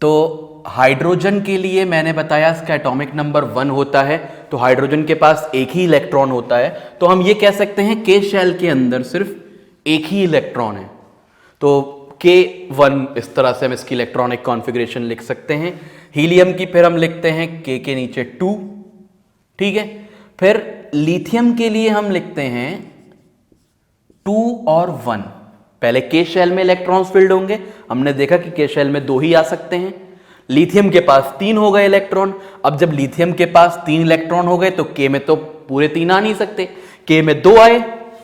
तो हाइड्रोजन के लिए मैंने बताया इसका एटॉमिक नंबर 1 होता है, तो हाइड्रोजन के पास एक ही इलेक्ट्रॉन होता है। तो हम ये कह सकते हैं के शेल के अंदर सिर्फ एक ही इलेक्ट्रॉन है, तो K1 इस तरह से हम इसकी इलेक्ट्रॉनिक कॉन्फ़िगरेशन लिख सकते हैं। हीलियम की फिर हम लिखते हैं K के नीचे 2, ठीक है। फिर लिथियम के लिए हम लिखते हैं 2 और 1। पहले के शेल में इलेक्ट्रॉन्स फिल्ड होंगे, हमने देखा कि के शेल में 2 ही आ सकते हैं। लिथियम के पास 3 हो गए इलेक्ट्रॉन। अब जब लिथियम के पास 3 इलेक्ट्रॉन हो गए तो के में तो पूरे 3 आ नहीं सकते, के में 2 आए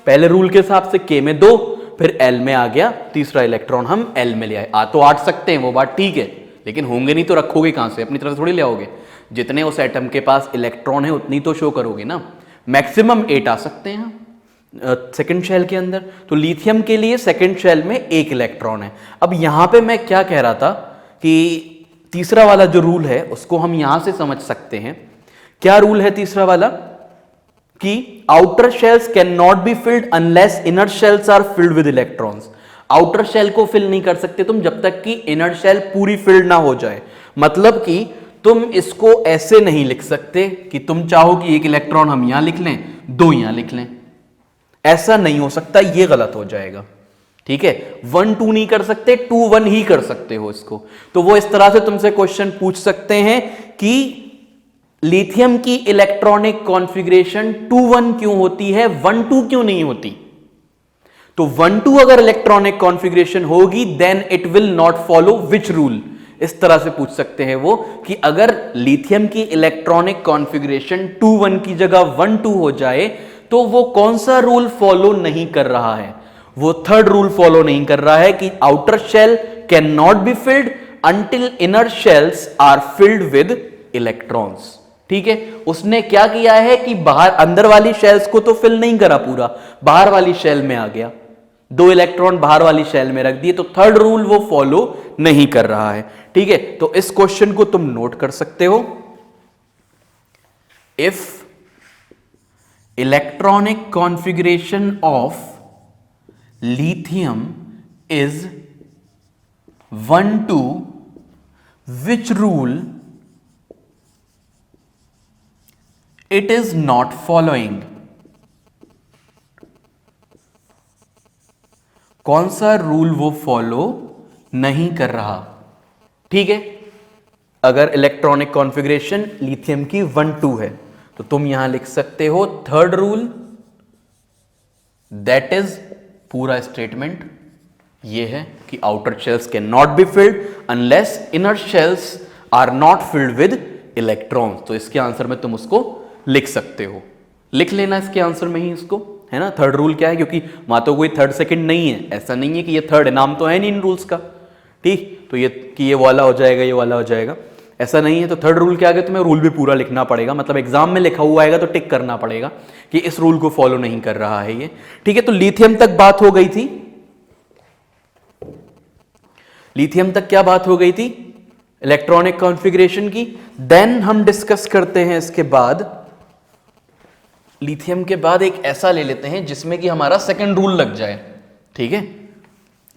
पहले रूल के हिसाब से, के में 2, फिर एल में आ गया तीसरा इलेक्ट्रॉन, हम एल में ले आए। आ तो 8 सकते हैं, वो बात ठीक है, लेकिन होंगे नहीं तो रखोगे कहां से, अपनी तरफ से थोड़ी ले आओगे। जितने उस एटम के पास इलेक्ट्रॉन है उतनी तो शो करोगे ना। मैक्सिमम 8 आ सकते हैं सेकंड शेल के अंदर। तो लिथियम के लिए सेकंड शेल में 1 इलेक्ट्रॉन है। अब यहां पे मैं क्या कह रहा था कि तीसरा वाला जो रूल है उसको हम यहां से समझ सकते हैं। क्या रूल है तीसरा वाला? कि outer shells can not be filled unless inner shells are filled with electrons. Outer shell को फिल नहीं कर सकते तुम जब तक कि इनर शेल पूरी फिल्ड ना हो जाए। मतलब कि तुम इसको ऐसे नहीं लिख सकते कि तुम चाहो कि 1 इलेक्ट्रॉन हम यहां लिख लें, 2 यहां लिख लें, ऐसा नहीं हो सकता, यह गलत हो जाएगा। ठीक है, 1 2 नहीं कर सकते, 2 1 ही कर सकते हो इसको। तो वो इस तरह से तुमसे क्वेश्चन पूछ सकते हैं कि लिथियम की इलेक्ट्रॉनिक कॉन्फ़िगरेशन 2 1 क्यों होती है, 1 2 क्यों नहीं होती। तो 1 2 अगर इलेक्ट्रॉनिक कॉन्फ़िगरेशन होगी then it will not follow which rule. इस तरह से पूछ सकते हैं वो कि अगर लिथियम की इलेक्ट्रॉनिक कॉन्फ़िगरेशन 2 1 की जगह 1 2 हो जाए तो वो कौन सा रूल फॉलो नहीं कर रहा है। वो थर्ड रूल फॉलो नहीं कर रहा है कि outer shell can not be filled until inner shells are filled with electrons. ठीक है, उसने क्या किया है कि बाहर अंदर वाली शेल्स को तो फिल नहीं करा पूरा, बाहर वाली शेल में आ गया, 2 इलेक्ट्रॉन बाहर वाली शेल में रख दिए, तो थर्ड रूल वो फॉलो नहीं कर रहा है। ठीक है, तो इस क्वेश्चन को तुम नोट कर सकते हो। If electronic configuration of lithium is 1 2, which rule it is not following। कौन सा रूल वो फॉलो नहीं कर रहा। ठीक है, अगर इलेक्ट्रॉनिक कॉन्फ़िगरेशन लिथियम की 1 2 है तो तुम यहां लिख सकते हो थर्ड रूल, दैट इज पूरा स्टेटमेंट ये है कि outer shells can not be filled unless inner shells are not filled with electrons. तो इसके आंसर में तुम उसको लिख सकते हो, लिख लेना इसके आंसर में ही इसको, है ना। थर्ड रूल क्या है, क्योंकि वहां तो कोई थर्ड सेकंड नहीं है, ऐसा नहीं है कि ये थर्ड है, नाम तो है नहीं इन रूल्स का। ठीक, तो ये कि ये वाला हो जाएगा, ये वाला हो जाएगा, ऐसा नहीं है। तो थर्ड रूल के आगे तुम्हें रूल भी पूरा लिखना पड़ेगा, मतलब एग्जाम में लिखा हुआ आएगा तो टिक करना पड़ेगा कि इस रूल को फॉलो नहीं कर रहा है ये। ठीक है, तो लिथियम तक बात हो गई थी। लिथियम तक क्या बात हो गई थी, इलेक्ट्रॉनिक कॉन्फ़िगरेशन की। देन हम डिस्कस करते हैं इसके बाद, लिथियम के बाद एक ऐसा ले लेते हैं जिसमें कि हमारा सेकंड रूल लग जाए। ठीक है,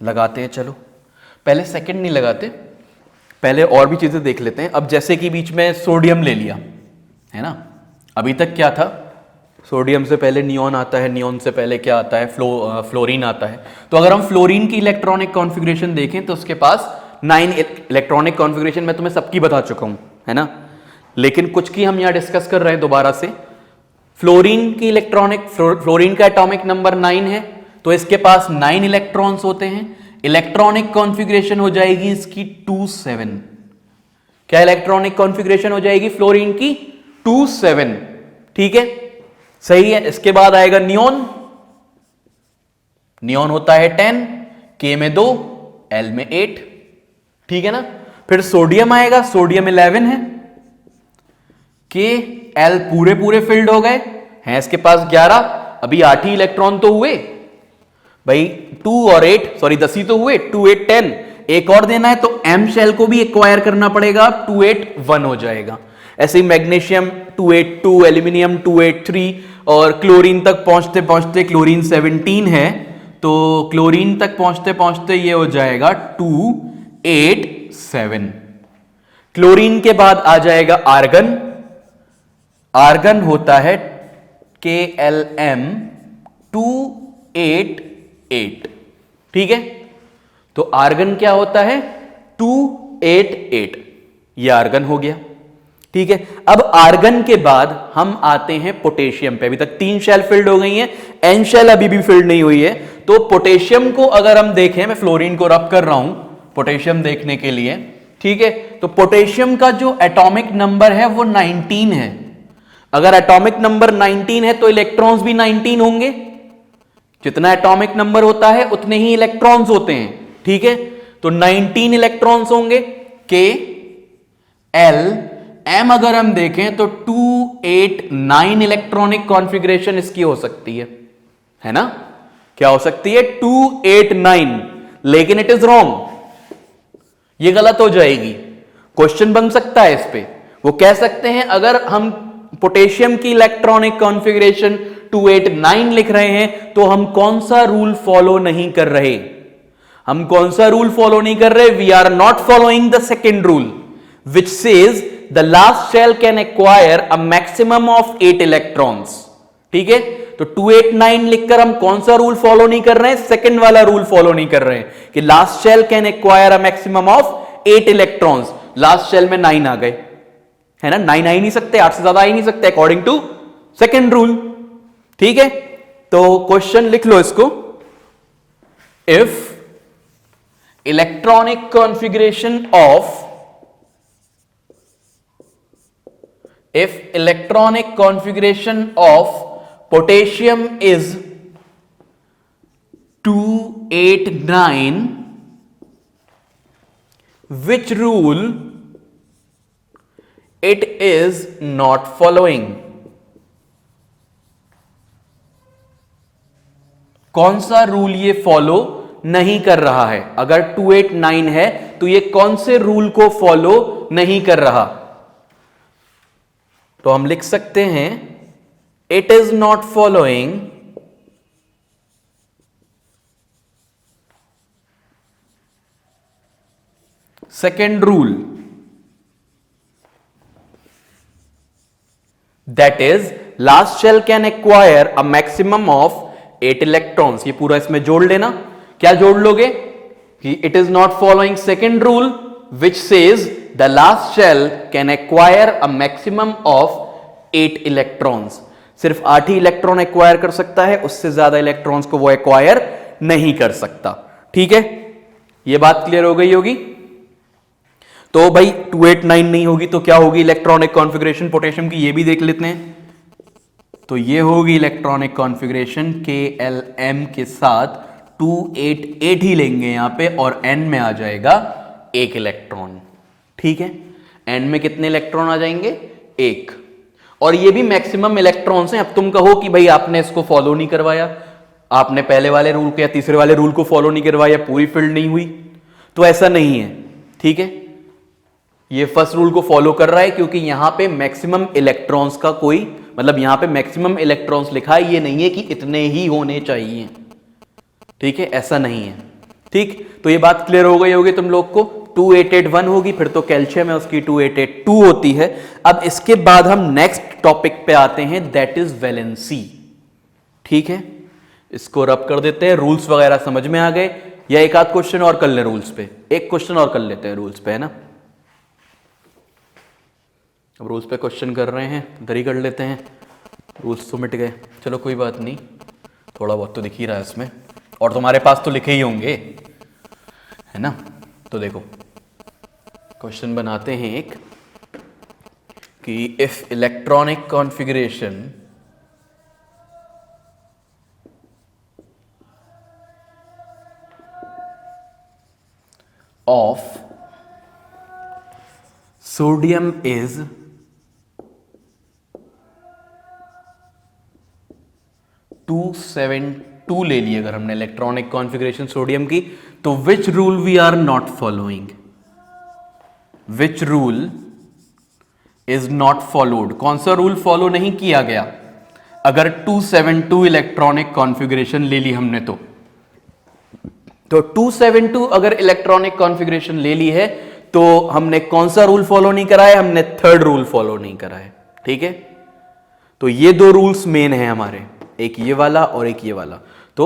लगाते हैं, चलो पहले सेकंड नहीं लगाते, पहले और भी चीजें देख लेते हैं। अब जैसे कि बीच में सोडियम ले लिया है ना, अभी तक क्या था, सोडियम से पहले नियॉन आता है, नियॉन से पहले क्या आता है, फ्लोरीन आता है। तो अगर हम फ्लोरीन की इलेक्ट्रॉनिक कॉन्फ़िगरेशन देखें तो उसके पास 9 इलेक्ट्रॉनिक कॉन्फ़िगरेशन मैं तुम्हें सबकी बता चुका हूं, है ना, लेकिन कुछ की हम यहां डिस्कस कर रहे हैं दोबारा से। फ्लोरीन की इलेक्ट्रॉनिक, फ्लोरीन का एटॉमिक नंबर 9 है, तो इसके पास 9 इलेक्ट्रॉन्स होते हैं। इलेक्ट्रॉनिक कॉन्फ़िगरेशन हो जाएगी इसकी 2 7। क्या इलेक्ट्रॉनिक कॉन्फ़िगरेशन हो जाएगी फ्लोरीन की 2 7। ठीक है, सही है। इसके बाद आएगा नियॉन, नियॉन होता है 10, के में 2, एल में 8। ठीक है ना, फिर सोडियम आएगा, सोडियम 11 है, के एल पूरे पूरे फिल्ड हो गए हैं, इसके पास 11, अभी 8 ही इलेक्ट्रॉन तो हुए भाई, 2 और 8 सॉरी 10 ही तो हुए, 2 8 10, एक और देना है तो एम शेल को भी एक्वायर करना पड़ेगा, 2 8 1 हो जाएगा। ऐसे ही मैग्नीशियम 2 8 2, एल्यूमिनियम 2 8 3, और क्लोरीन तक पहुंचते पहुंचते, क्लोरीन 17 है तो क्लोरीन तक पहुंचते पहुंचते ये हो जाएगा 2 8 7। क्लोरीन के बाद आ जाएगा आर्गन, आर्गन होता है KLm 2 8 8। ठीक है, तो आर्गन क्या होता है 2 8 8, ये आर्गन हो गया। ठीक है, अब आर्गन के बाद हम आते हैं पोटेशियम पे। अभी तक 3 शेल फिल्ड हो गई हैं, एन शेल अभी भी फिल्ड नहीं हुई है। तो पोटेशियम को अगर हम देखें, मैं फ्लोरीन को रब कर रहा हूं पोटेशियम देखने के लिए। ठीक है, तो पोटेशियम का जो एटॉमिक नंबर है वो 19 है। अगर एटॉमिक नंबर 19 है तो इलेक्ट्रॉन्स भी 19 होंगे। जितना एटॉमिक नंबर होता है उतने ही इलेक्ट्रॉन्स होते हैं, ठीक है। तो 19 इलेक्ट्रॉन्स होंगे। के एल एम अगर हम देखें तो 289 इलेक्ट्रॉनिक कॉन्फ़िगरेशन इसकी हो सकती है ना। क्या हो सकती है? 289। लेकिन इट इज रॉन्ग, ये गलत हो जाएगी। क्वेश्चन बन सकता है इस पे, वो कह सकते हैं अगर हम पोटेशियम की इलेक्ट्रॉनिक कॉन्फ़िगरेशन 289 लिख रहे हैं तो हम कौन सा रूल फॉलो नहीं कर रहे? हम कौन सा रूल फॉलो नहीं कर रहे? We are not following the second rule which says the last shell can acquire a maximum of 8 electrons. ठीक है, तो 289 लिखकर हम कौन सा रूल फॉलो नहीं कर रहे हैं? सेकंड वाला रूल फॉलो नहीं कर रहे हैं कि last shell can acquire a maximum of 8 electrons. Last shell में 9 आ गए, है ना। 9 आ ही नहीं सकते, 8 से ज्यादा आ ही नहीं सकते अकॉर्डिंग टू सेकंड रूल। ठीक है, तो क्वेश्चन लिख लो इसको। If electronic configuration of potassium is 289, which rule it is not following? कौन सा रूल ये फॉलो नहीं कर रहा है? अगर 289 है तो ये कौन से रूल को फॉलो नहीं कर रहा? तो हम लिख सकते हैं it is not following second rule, that is last shell can acquire a maximum of 8 electrons. ये पूरा इसमें जोड़ लेना। क्या जोड़ लोगे? कि it is not following second rule which says the last shell can acquire a maximum of 8 electrons. सिर्फ 8 ही इलेक्ट्रॉन एक्वायर कर सकता है, उससे ज्यादा इलेक्ट्रॉन्स को वो एक्वायर नहीं कर सकता। ठीक है, ये बात क्लियर हो गई होगी। तो भाई 289 नहीं होगी तो क्या होगी इलेक्ट्रॉनिक कॉन्फ़िगरेशन पोटेशियम की, ये भी देख लेते हैं। तो ये होगी इलेक्ट्रॉनिक कॉन्फ़िगरेशन KLM के साथ 288 ही लेंगे यहां पे, और N में आ जाएगा 1 इलेक्ट्रॉन। ठीक है, N में कितने इलेक्ट्रॉन आ जाएंगे? 1। और ये भी मैक्सिमम इलेक्ट्रॉन्स हैं। अब तुम कहो कि भाई आपने इसको फॉलो नहीं करवाया, आपने पहले वाले रूल को या तीसरे वाले रूल को फॉलो नहीं करवाया, पूरी फील्ड नहीं हुई। तो ऐसा नहीं है, ठीक है। ये फर्स्ट रूल को फॉलो कर रहा है क्योंकि यहां पे मैक्सिमम इलेक्ट्रॉन्स का कोई मतलब यहां पे मैक्सिमम इलेक्ट्रॉन्स लिखा है, ये नहीं है कि इतने ही होने चाहिए। ठीक है, ऐसा नहीं है। ठीक, तो ये बात क्लियर हो गई होगी तुम लोग को। 2881 होगी, फिर तो कैल्शियम है उसकी 2882 होती है। अब इसके बाद हम नेक्स्ट टॉपिक पे आते हैं, दैट इज वैलेंसी। ठीक है, इसको रब कर देते हैं। रूल्स वगैरह समझ में आ गए, या एक आध क्वेश्चन और कर ले रूल्स पे? एक क्वेश्चन और कर लेते हैं रूल्स पे, है ना। अब रूल्स पे क्वेश्चन कर रहे हैं, इधर ही कर लेते हैं। रूल्स तो मिट गए, चलो कोई बात नहीं, थोड़ा बहुत तो दिख ही रहा है इसमें, और तुम्हारे पास तो लिखे ही होंगे, है ना। तो देखो क्वेश्चन बनाते हैं एक कि if electronic configuration of sodium is 272 ले ली अगर हमने इलेक्ट्रॉनिक कॉन्फ़िगरेशन सोडियम की, तो which rule we are not following? Which rule is not followed? कौन सा रूल फॉलो नहीं किया गया अगर 272 इलेक्ट्रॉनिक कॉन्फ़िगरेशन ले ली हमने? तो 272 अगर इलेक्ट्रॉनिक कॉन्फ़िगरेशन ले ली है तो हमने कौन सा रूल फॉलो नहीं करा है? हमने थर्ड रूल फॉलो नहीं करा है। ठीक है, तो ये दो रूल्स मेन है हमारे, एक ये वाला और एक ये वाला। तो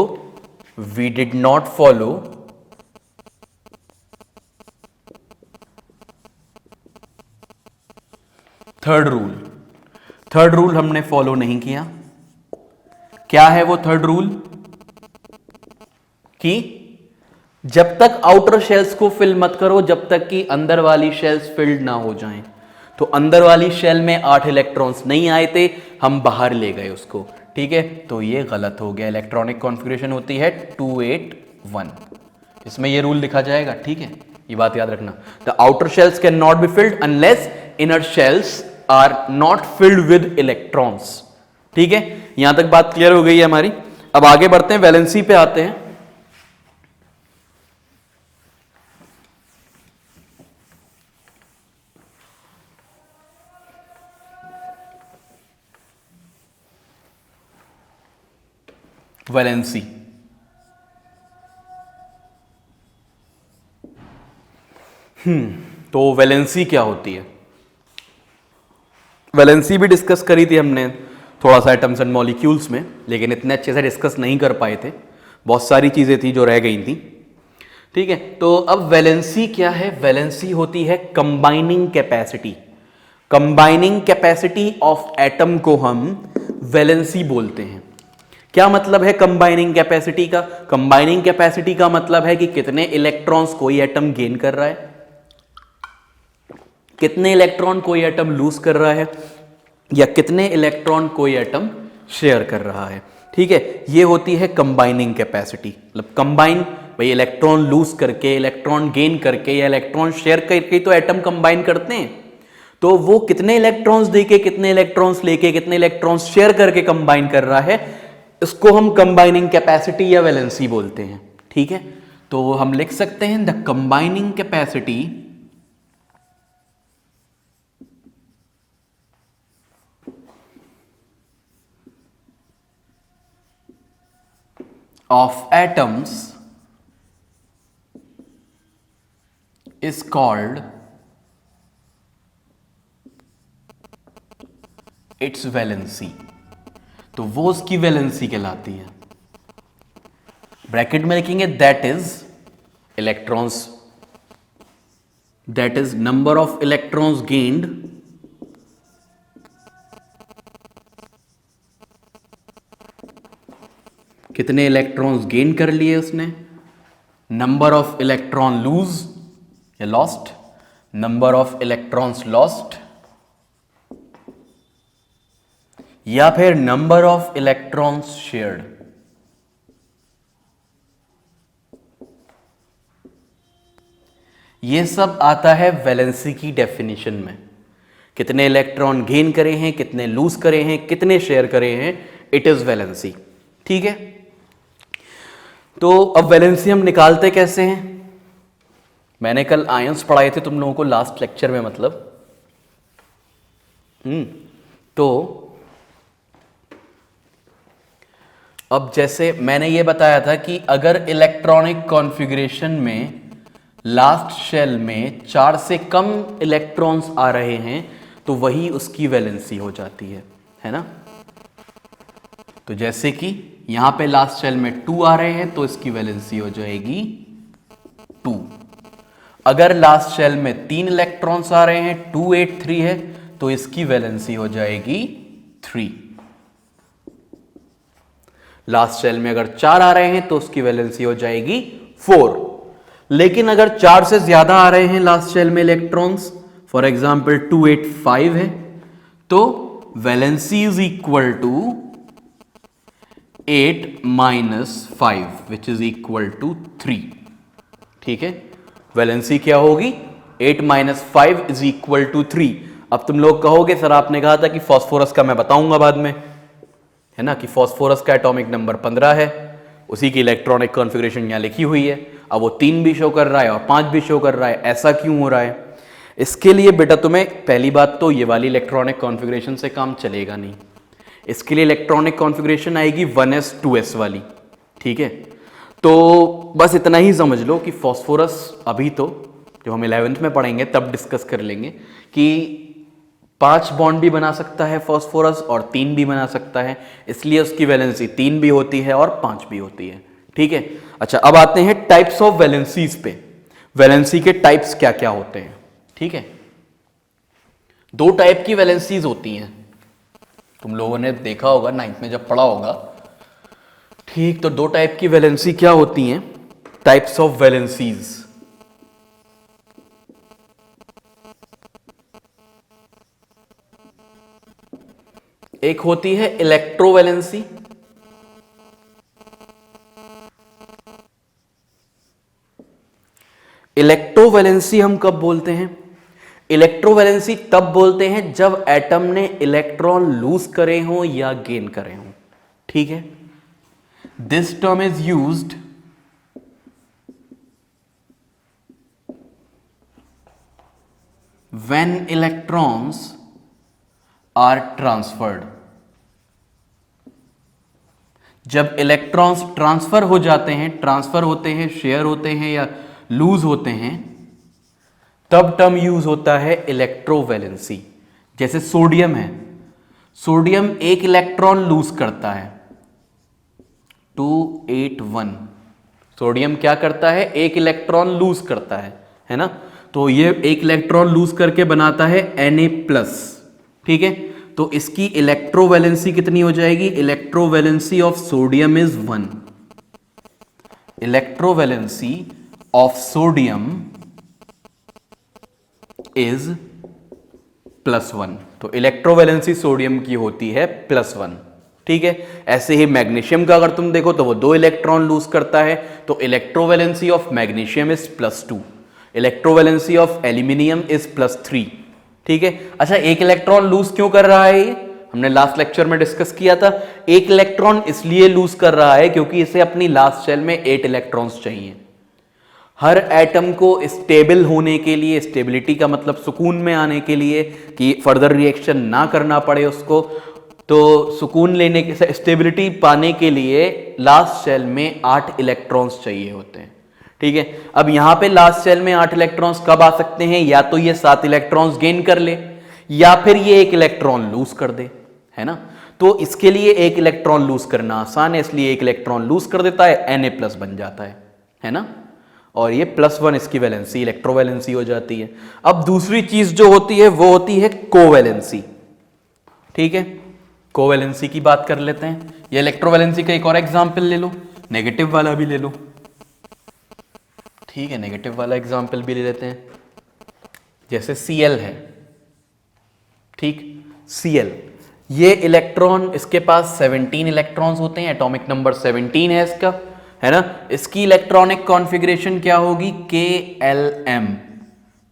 we did not follow third rule. Third rule हमने फॉलो नहीं किया। क्या है वो थर्ड रूल? कि जब तक आउटर शेल्स को फिल मत करो जब तक कि अंदर वाली शेल्स फिल्ड ना हो जाएं। तो अंदर वाली शेल में 8 इलेक्ट्रॉन्स नहीं आए थे, हम बाहर ले गए उसको, ठीक है। तो ये गलत हो गया। इलेक्ट्रॉनिक कॉन्फ़िगरेशन होती है 281, इसमें ये रूल लिखा जाएगा, ठीक है, ये बात याद रखना। The outer shells can not be filled unless inner shells are not filled with electrons, ठीक है। यहां तक बात क्लियर हो गई है हमारी। अब आगे बढ़ते हैं, वैलेंसी पे आते हैं। वैलेंसी, तो वैलेंसी क्या होती है? वैलेंसी भी डिस्कस करी थी हमने थोड़ा सा एटम्स एंड मॉलिक्यूल्स में, लेकिन इतने अच्छे से डिस्कस नहीं कर पाए थे, बहुत सारी चीजें थी जो रह गई थी, ठीक है। तो अब वैलेंसी क्या है? वैलेंसी होती है combining capacity. Combining capacity of atom को हम वैलेंसी बोलते हैं। क्या मतलब है कंबाइनिंग कैपेसिटी का? कंबाइनिंग कैपेसिटी का मतलब है कि कितने इलेक्ट्रॉन्स कोई एटम गेन कर रहा है, कितने इलेक्ट्रॉन कोई एटम लूज कर रहा है, या कितने इलेक्ट्रॉन कोई एटम शेयर कर रहा है, ठीक है। ये होती है कंबाइनिंग कैपेसिटी। मतलब कंबाइन भाई इलेक्ट्रॉन लूज करके, इलेक्ट्रॉन गेन करके या इलेक्ट्रॉन शेयर करके तो एटम कंबाइन करते हैं। तो वो कितने इलेक्ट्रॉन्स देके, कितने इलेक्ट्रॉन्स लेके, कितने इलेक्ट्रॉन्स शेयर करके कंबाइन कर रहा है, इसको हम कंबाइनिंग कैपेसिटी या वैलेंसी बोलते हैं, ठीक है। तो हम लिख सकते हैं the combining capacity of atoms is called its valency। तो वो उसकी वैलेंसी कहलाती है। ब्रैकेट में लिखेंगे that is electrons, that is number of electrons gained कितने इलेक्ट्रॉन्स गेन कर लिए उसने, नंबर ऑफ इलेक्ट्रॉन लूज या lost, number of electrons lost, या फिर नंबर ऑफ इलेक्ट्रॉन्स शेयर्ड। ये सब आता है वैलेंसी की डेफिनेशन में। कितने इलेक्ट्रॉन गेन करे हैं, कितने लूज करे हैं, कितने शेयर करे हैं, इट इज वैलेंसी, ठीक है। तो अब वैलेंसी हम निकालते कैसे हैं? मैंने कल आयंस पढ़ाए थे तुम लोगों को लास्ट लेक्चर में, मतलब तो अब जैसे मैंने ये बताया था कि अगर इलेक्ट्रॉनिक कॉन्फ़िगरेशन में लास्ट शेल में 4 से कम इलेक्ट्रॉन्स आ रहे हैं तो वही उसकी वैलेंसी हो जाती है ना। तो जैसे कि यहां पे लास्ट शेल में 2 आ रहे हैं तो इसकी वैलेंसी हो जाएगी 2। अगर लास्ट शेल में 3 इलेक्ट्रॉन्स आ रहे हैं, 2 8 3 है, तो इसकी वैलेंसी हो जाएगी 3। लास्ट शेल में अगर 4 आ रहे हैं तो उसकी वैलेंसी हो जाएगी 4। लेकिन अगर 4 से ज्यादा आ रहे हैं लास्ट शेल में इलेक्ट्रॉन्स, फॉर एग्जाम्पल 2 8 5 है, तो valency is equal to 8 - 5 which is equal to 3, ठीक है। वैलेंसी क्या होगी? 8 - 5 इज इक्वल टू 3। अब तुम लोग कहोगे सर आपने कहा था कि फास्फोरस का मैं बताऊंगा बाद में, है ना, कि फास्फोरस का एटॉमिक नंबर 15 है, उसी की इलेक्ट्रॉनिक कॉन्फ़िगरेशन यहां लिखी हुई है। अब वो 3 भी शो कर रहा है और 5 भी शो कर रहा है, ऐसा क्यों हो रहा है? इसके लिए बेटा तुम्हें पहली बात तो ये वाली इलेक्ट्रॉनिक कॉन्फ़िगरेशन से काम चलेगा नहीं। इसके लिए इलेक्ट्रॉनिक कॉन्फ़िगरेशन आएगी 1s 2s वाली, ठीक है। तो बस इतना ही समझ लो कि फास्फोरस अभी तो जब हम 11th में पढ़ेंगे तब डिस्कस कर लेंगे कि 5 बॉन्ड भी बना सकता है फास्फोरस और 3 भी बना सकता है, इसलिए उसकी वैलेंसी 3 भी होती है और 5 भी होती है, ठीक है। अच्छा, अब आते हैं टाइप्स ऑफ वैलेंसीज पे। वैलेंसी के टाइप्स क्या क्या होते हैं, ठीक है। 2 टाइप की वैलेंसीज होती हैं, तुम लोगों ने देखा होगा 9th में जब पढ़ा होगा, ठीक। तो 2 टाइप की वैलेंसी क्या होती हैं? Types of valencies. एक होती है इलेक्ट्रोवैलेंसी, इलेक्ट्रोवैलेंसी हम कब बोलते हैं? इलेक्ट्रोवैलेंसी तब बोलते हैं जब एटम ने इलेक्ट्रॉन लूज करे हों या गेन करे हों। ठीक है, this term is used when electrons are transferred. जब इलेक्ट्रॉन्स ट्रांसफर हो जाते हैं, ट्रांसफर होते हैं, शेयर होते हैं या लूज होते हैं, तब टर्म यूज होता है इलेक्ट्रोवैलेंसी। जैसे सोडियम है, सोडियम एक इलेक्ट्रॉन लूज करता है 281। सोडियम क्या करता है? एक इलेक्ट्रॉन लूज करता है ना? तो ये एक इलेक्ट्रॉन लूज करके बनाता है Na+। ठीक है, तो इसकी इलेक्ट्रोवैलेंसी कितनी हो जाएगी? Electrovalency of sodium is 1। Electrovalency of sodium is +1। तो इलेक्ट्रोवैलेंसी सोडियम की होती है +1। ठीक है, ऐसे ही मैग्नीशियम का अगर तुम देखो तो वो 2 इलेक्ट्रॉन लूज करता है, तो electrovalency of magnesium is +2। Electrovalency of aluminium is +3। ठीक है, अच्छा एक इलेक्ट्रॉन लूज क्यों कर रहा है? ये हमने लास्ट लेक्चर में डिस्कस किया था। एक इलेक्ट्रॉन इसलिए लूज कर रहा है क्योंकि इसे अपनी लास्ट शेल में 8 इलेक्ट्रॉन्स चाहिए। हर एटम को स्टेबल होने के लिए, स्टेबिलिटी का मतलब सुकून में आने के लिए, कि फर्दर रिएक्शन ना करना पड़े उसको, तो सुकून लेने के, स्टेबिलिटी पाने के लिए लास्ट शेल में 8 इलेक्ट्रॉन्स चाहिए होते हैं। ठीक है, अब यहां पे लास्ट शेल में 8 इलेक्ट्रॉन्स कब आ सकते हैं? या तो ये 7 इलेक्ट्रॉन्स गेन कर ले या फिर ये 1 इलेक्ट्रॉन लूज कर दे, है ना? तो इसके लिए 1 इलेक्ट्रॉन लूज करना आसान है, इसलिए 1 इलेक्ट्रॉन लूज कर देता है, Na+ बन जाता है ना? और ये +1 इसकी वैलेंसी, इलेक्ट्रोवैलेंसी हो जाती है। अब दूसरी चीज जो होती है वो होती है कोवैलेंसी। ठीक है, कोवैलेंसी की बात कर लेते हैं। ये इलेक्ट्रोवैलेंसी का एक और एग्जांपल ले लो, नेगेटिव वाला भी ले लो। ठीक है, नेगेटिव वाला एग्जांपल भी ले लेते हैं। जैसे Cl है, ठीक, Cl, ये इलेक्ट्रॉन, इसके पास 17 इलेक्ट्रॉन्स होते हैं, एटॉमिक नंबर 17 है इसका, है ना? इसकी इलेक्ट्रॉनिक कॉन्फ़िगरेशन क्या होगी? KLm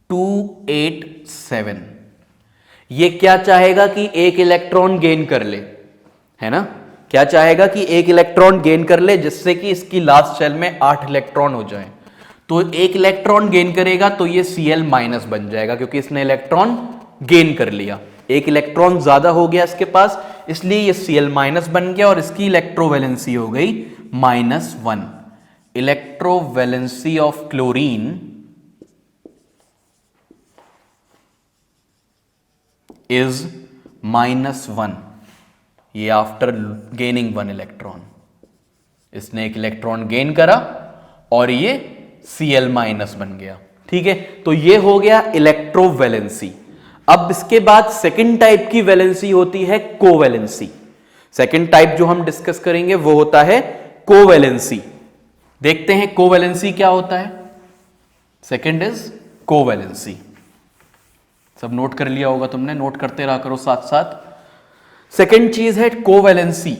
287। ये क्या चाहेगा कि एक इलेक्ट्रॉन गेन कर ले, है ना? क्या चाहेगा कि एक इलेक्ट्रॉन गेन कर ले जिससे कि इसकी लास्ट शेल में 8 इलेक्ट्रॉन हो जाएं। तो एक इलेक्ट्रॉन गेन करेगा तो ये Cl- बन जाएगा क्योंकि इसने इलेक्ट्रॉन गेन कर लिया, एक इलेक्ट्रॉन ज्यादा हो गया इसके पास, इसलिए ये Cl- बन गया और इसकी इलेक्ट्रोवैलेंसी हो गई -1। Electrovalency of chlorine is -1। ये आफ्टर गेनिंग 1 इलेक्ट्रॉन, इसने एक इलेक्ट्रॉन गेन करा और ये Cl- बन गया। ठीक है, तो ये हो गया इलेक्ट्रोवैलेंसी। अब इसके बाद सेकंड टाइप की वैलेंसी होती है कोवैलेंसी। सेकंड टाइप जो हम डिस्कस करेंगे वो होता है कोवैलेंसी। देखते हैं कोवैलेंसी क्या होता है। Second is covalency. सब नोट कर लिया होगा तुमने, नोट करते रहा करो साथ साथ। सेकंड चीज है covalency.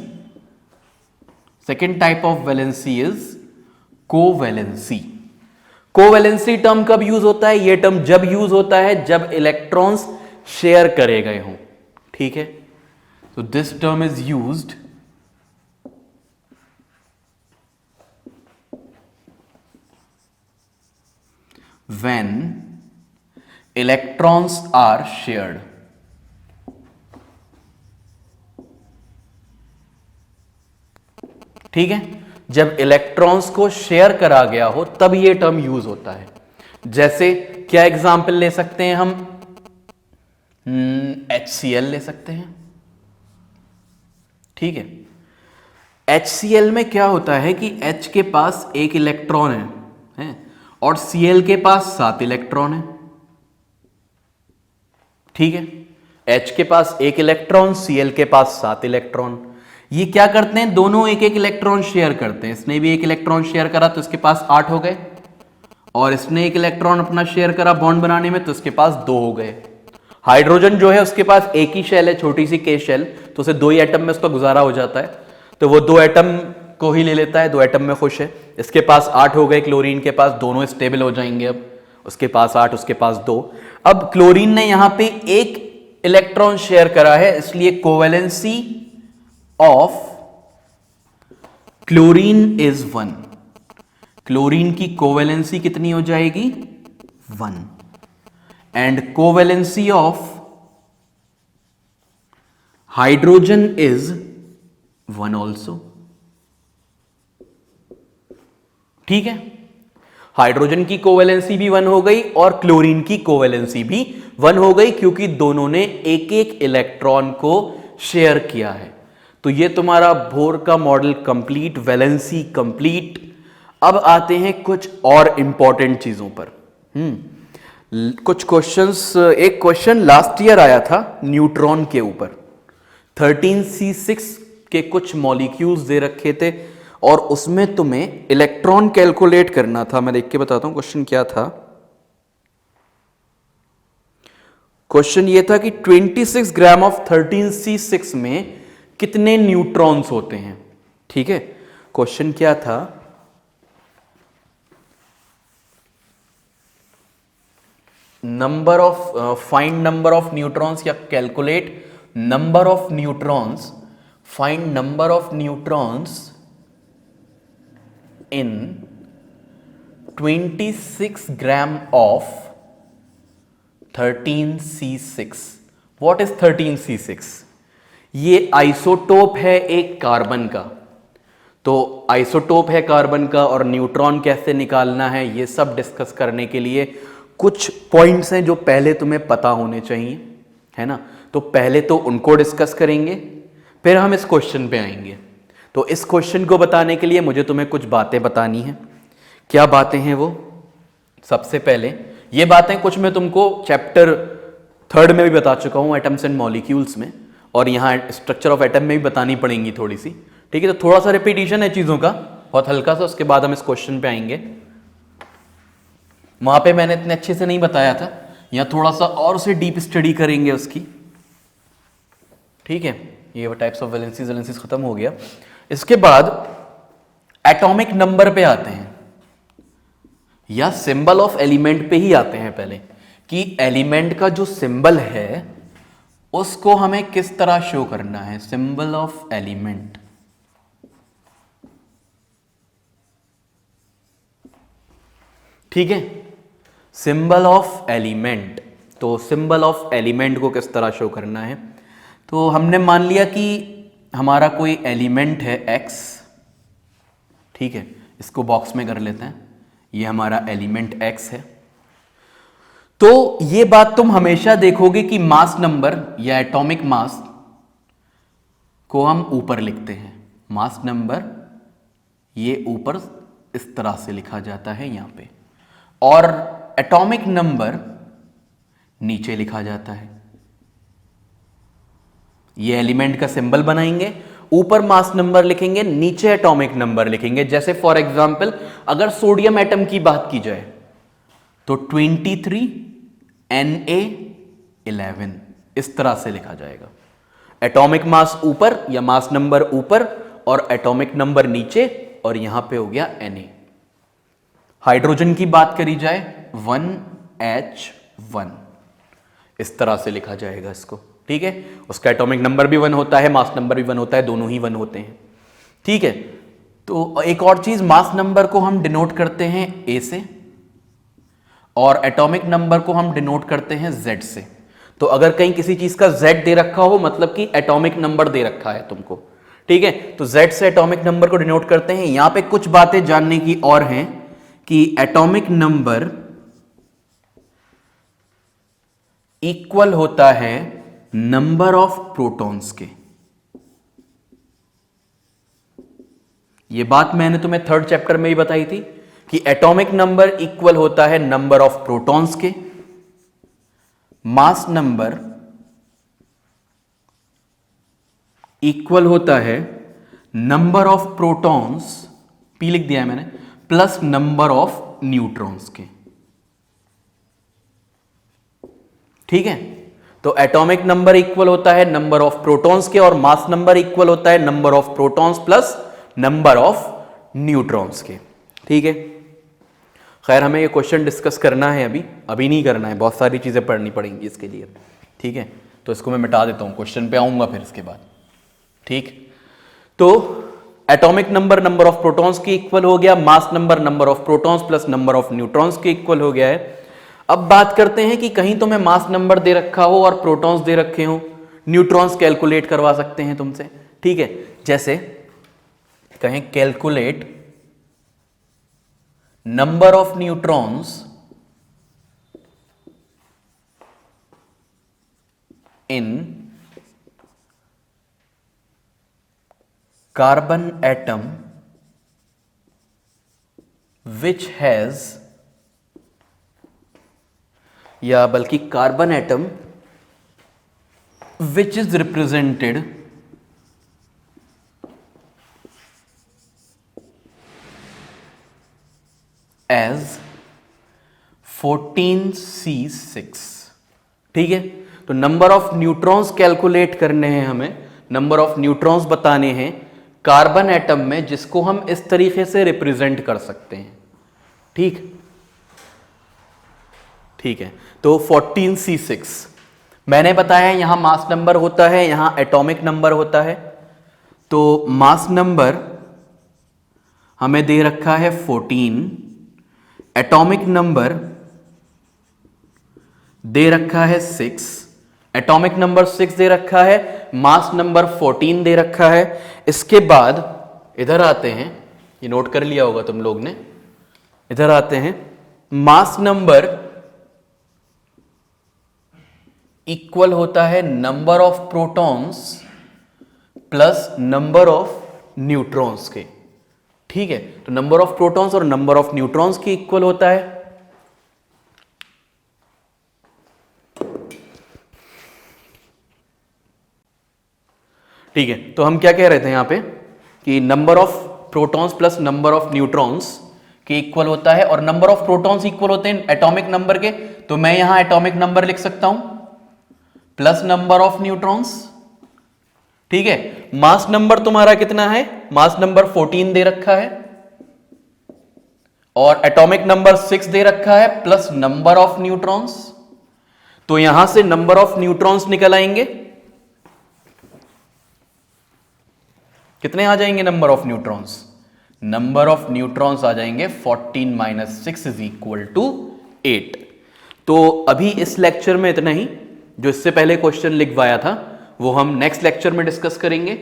Second type of valency is covalency. Covalency term कब यूज होता है? यह टर्म जब यूज होता है जब इलेक्ट्रॉन्स शेयर करे गए हों। ठीक है, तो this term is used when electrons are shared। ठीक है, जब इलेक्ट्रॉन्स को शेयर करा गया हो तब यह टर्म यूज होता है। जैसे क्या एग्जाम्पल ले सकते हैं हम? HCl ले सकते हैं। ठीक है, HCl में क्या होता है कि H के पास एक इलेक्ट्रॉन है और Cl के पास 7 इलेक्ट्रॉन है। ठीक है, H के पास एक इलेक्ट्रॉन, Cl के पास 7 इलेक्ट्रॉन। ये क्या करते हैं, दोनों एक एक इलेक्ट्रॉन शेयर करते हैं। इसने भी एक इलेक्ट्रॉन शेयर करा तो इसके पास 8 हो गए, और इसने एक इलेक्ट्रॉन अपना शेयर करा बॉन्ड बनाने में तो इसके पास 2 हो गए। हाइड्रोजन जो है उसके पास एक ही शेल है, छोटी सी के शेल, तो उसे 2 ही एटम में उसका गुजारा हो जाता है, तो वो 2 एटम को ही ले लेता है, 2 एटम में खुश है। इसके पास 8 हो गए, क्लोरीन के पास, दोनों स्टेबल हो जाएंगे। अब उसके पास 8, उसके पास 2। अब क्लोरीन ने यहां पे एक इलेक्ट्रॉन शेयर करा है, इसलिए covalency of chlorine is 1। Chlorine की कोवेलेंसी कितनी हो जाएगी, 1। And covalency of hydrogen is 1 also. ठीक है, हाइड्रोजन की कोवेलेंसी भी 1 हो गई और क्लोरीन की कोवेलेंसी भी 1 हो गई, क्योंकि दोनों ने एक एक इलेक्ट्रॉन को शेयर किया है। तो ये तुम्हारा बोर का मॉडल कंप्लीट, वैलेंसी कंप्लीट। अब आते हैं कुछ और इंपॉर्टेंट चीजों पर। कुछ क्वेश्चंस, एक क्वेश्चन लास्ट ईयर आया था न्यूट्रॉन के ऊपर। 13C6 के कुछ मॉलिक्यूल्स दे रखे थे और उसमें तुम्हें इलेक्ट्रॉन कैलकुलेट करना था। मैं देख के बताता हूं क्वेश्चन क्या था। क्वेश्चन ये था कि 26 ग्राम ऑफ 13C6 में कितने न्यूट्रॉन्स होते हैं। ठीक है, क्वेश्चन क्या था, number of find number of neutrons या calculate number of neutrons, find number of neutrons in 26 gram of 13C6। What is 13C6? ये आइसोटोप है एक कार्बन का। तो आइसोटोप है कार्बन का और न्यूट्रॉन कैसे निकालना है, ये सब डिस्कस करने के लिए कुछ पॉइंट्स हैं जो पहले तुम्हें पता होने चाहिए, है ना। तो पहले तो उनको डिस्कस करेंगे, फिर हम इस क्वेश्चन पे आएंगे। तो इस क्वेश्चन को बताने के लिए मुझे तुम्हें कुछ बातें बतानी है। क्या बातें हैं वो? सबसे पहले ये बातें कुछ मैं तुमको चैप्टर 3 में भी बता चुका हूं, एटम्स एंड मॉलिक्यूल्स में, और यहाँ स्ट्रक्चर ऑफ एटम में भी बतानी पड़ेंगी थोड़ी सी। ठीक है, तो थोड़ा सा रिपीटिशन है चीज़ों का, बहुत हल्का सा। उसके बाद हम इस क्वेश्चन पे आएंगे। वहाँ पे मैंने इतने अच्छे से नहीं बताया था, यहाँ थोड़ा सा और उसे डीप स्टडी करेंगे उसकी। ठीक है, ये टाइप्स ऑफ वैलेंसीज खत्म हो गया। इसके बाद एटॉमिक नंबर पे आते हैं, या सिंबल ऑफ एलिमेंट पे ही आते हैं पहले, कि एलिमेंट का जो सिंबल है उसको हमें किस तरह शो करना है। सिंबल ऑफ एलिमेंट, ठीक है, सिंबल ऑफ एलिमेंट। तो सिंबल ऑफ एलिमेंट को किस तरह शो करना है, तो हमने मान लिया कि हमारा कोई एलिमेंट है x। ठीक है, इसको बॉक्स में कर लेते हैं, ये हमारा एलिमेंट x है। तो ये बात तुम हमेशा देखोगे कि मास नंबर या एटॉमिक मास को हम ऊपर लिखते हैं। मास नंबर ये ऊपर इस तरह से लिखा जाता है यहां पे, और एटॉमिक नंबर नीचे लिखा जाता है। ये एलिमेंट का सिंबल बनाएंगे, ऊपर मास नंबर लिखेंगे, नीचे एटॉमिक नंबर लिखेंगे। जैसे फॉर एग्जांपल अगर सोडियम एटम की बात की जाए तो 23 Na11 इस तरह से लिखा जाएगा। एटॉमिक मास ऊपर या मास नंबर ऊपर और एटॉमिक नंबर नीचे, और यहां पे हो गया Na। हाइड्रोजन की बात करी जाए 1H1 इस तरह से लिखा जाएगा इसको। ठीक है, उसका एटॉमिक नंबर भी 1 होता है, मास नंबर भी 1 होता है, दोनों ही 1 होते हैं। ठीक है, तो एक और चीज, मास नंबर को हम डिनोट करते हैं A से और एटॉमिक नंबर को हम डिनोट करते हैं Z से। तो अगर कहीं किसी चीज का Z दे रखा हो मतलब कि एटॉमिक नंबर दे रखा है तुमको। ठीक है, तो Z से एटॉमिक नंबर को डिनोट करते हैं। यहां पे कुछ बातें जानने की और हैं कि एटॉमिक नंबर इक्वल होता है नंबर ऑफ प्रोटॉन्स के। यह बात मैंने तुम्हें 3rd चैप्टर में ही बताई थी कि एटॉमिक नंबर इक्वल होता है नंबर ऑफ प्रोटॉन्स के, मास नंबर इक्वल होता है नंबर ऑफ प्रोटॉन्स, पी लिख दिया है मैंने, प्लस नंबर ऑफ न्यूट्रॉन्स के। ठीक है, तो एटॉमिक नंबर इक्वल होता है नंबर ऑफ प्रोटॉन्स के, और मास नंबर इक्वल होता है number of protons plus number of neutrons के। ठीक है, खैर हमें ये क्वेश्चन डिस्कस करना है, अभी नहीं करना है, बहुत सारी चीजें पढ़नी पड़ेंगी इसके लिए। ठीक है, तो इसको मैं मिटा देता हूं, क्वेश्चन पे आऊंगा फिर इसके बाद। ठीक, तो atomic number number of protons के इक्वल हो गया, mass number number of protons plus number of neutrons के इक्वल हो गया है। अब बात करते हैं कि कहीं तो मैं मास नंबर दे रखा हो और प्रोटॉन्स दे रखे हो, न्यूट्रॉन्स कैलकुलेट करवा सकते हैं तुमसे। ठीक है, जैसे कहें calculate number of neutrons in carbon atom which has, या बल्कि carbon atom which is represented as 14C6। ठीक है, तो नंबर ऑफ न्यूट्रॉन्स कैलकुलेट करने हैं हमें, नंबर ऑफ न्यूट्रॉन्स बताने हैं कार्बन एटम में, जिसको हम इस तरीके से रिप्रेजेंट कर सकते हैं। ठीक, ठीक है, तो 14C6 मैंने बताया यहां मास नंबर होता है, यहां एटॉमिक नंबर होता है। तो मास नंबर हमें दे रखा है 14, एटॉमिक नंबर दे रखा है 6, एटॉमिक नंबर 6 दे रखा है, मास नंबर 14 दे रखा है। इसके बाद इधर आते हैं, ये नोट कर लिया होगा तुम लोग ने, इधर आते हैं, मास नंबर इक्वल होता है number of protons plus number of neutrons के। ठीक है, तो नंबर ऑफ प्रोटॉन्स और नंबर ऑफ न्यूट्रॉन्स के इक्वल होता है। ठीक है, तो हम क्या कह रहे थे यहां पे कि number of protons plus number of neutrons के इक्वल होता है, और नंबर ऑफ प्रोटॉन्स इक्वल होते हैं एटॉमिक नंबर के। तो मैं यहां एटॉमिक नंबर लिख सकता हूं प्लस नंबर ऑफ न्यूट्रॉन्स। ठीक है, मास नंबर तुम्हारा कितना है, मास नंबर 14 दे रखा है, और एटॉमिक नंबर 6 दे रखा है, प्लस नंबर ऑफ न्यूट्रॉन्स। तो यहां से नंबर ऑफ न्यूट्रॉन्स निकल आएंगे, कितने आ जाएंगे number of neutrons, number of neutrons आ जाएंगे 14 माइनस 6 इज इक्वल टू 8। तो अभी इस लेक्चर में इतना ही, जो इससे पहले क्वेश्चन लिखवाया था वो हम नेक्स्ट लेक्चर में डिस्कस करेंगे।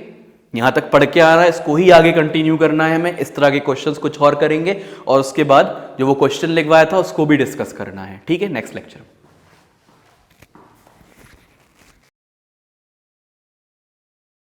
यहां तक पढ़ के आ रहा है, इसको ही आगे कंटिन्यू करना है हमें, इस तरह के क्वेश्चंस कुछ और करेंगे, और उसके बाद जो वो क्वेश्चन लिखवाया था उसको भी डिस्कस करना है। ठीक है, नेक्स्ट लेक्चर में।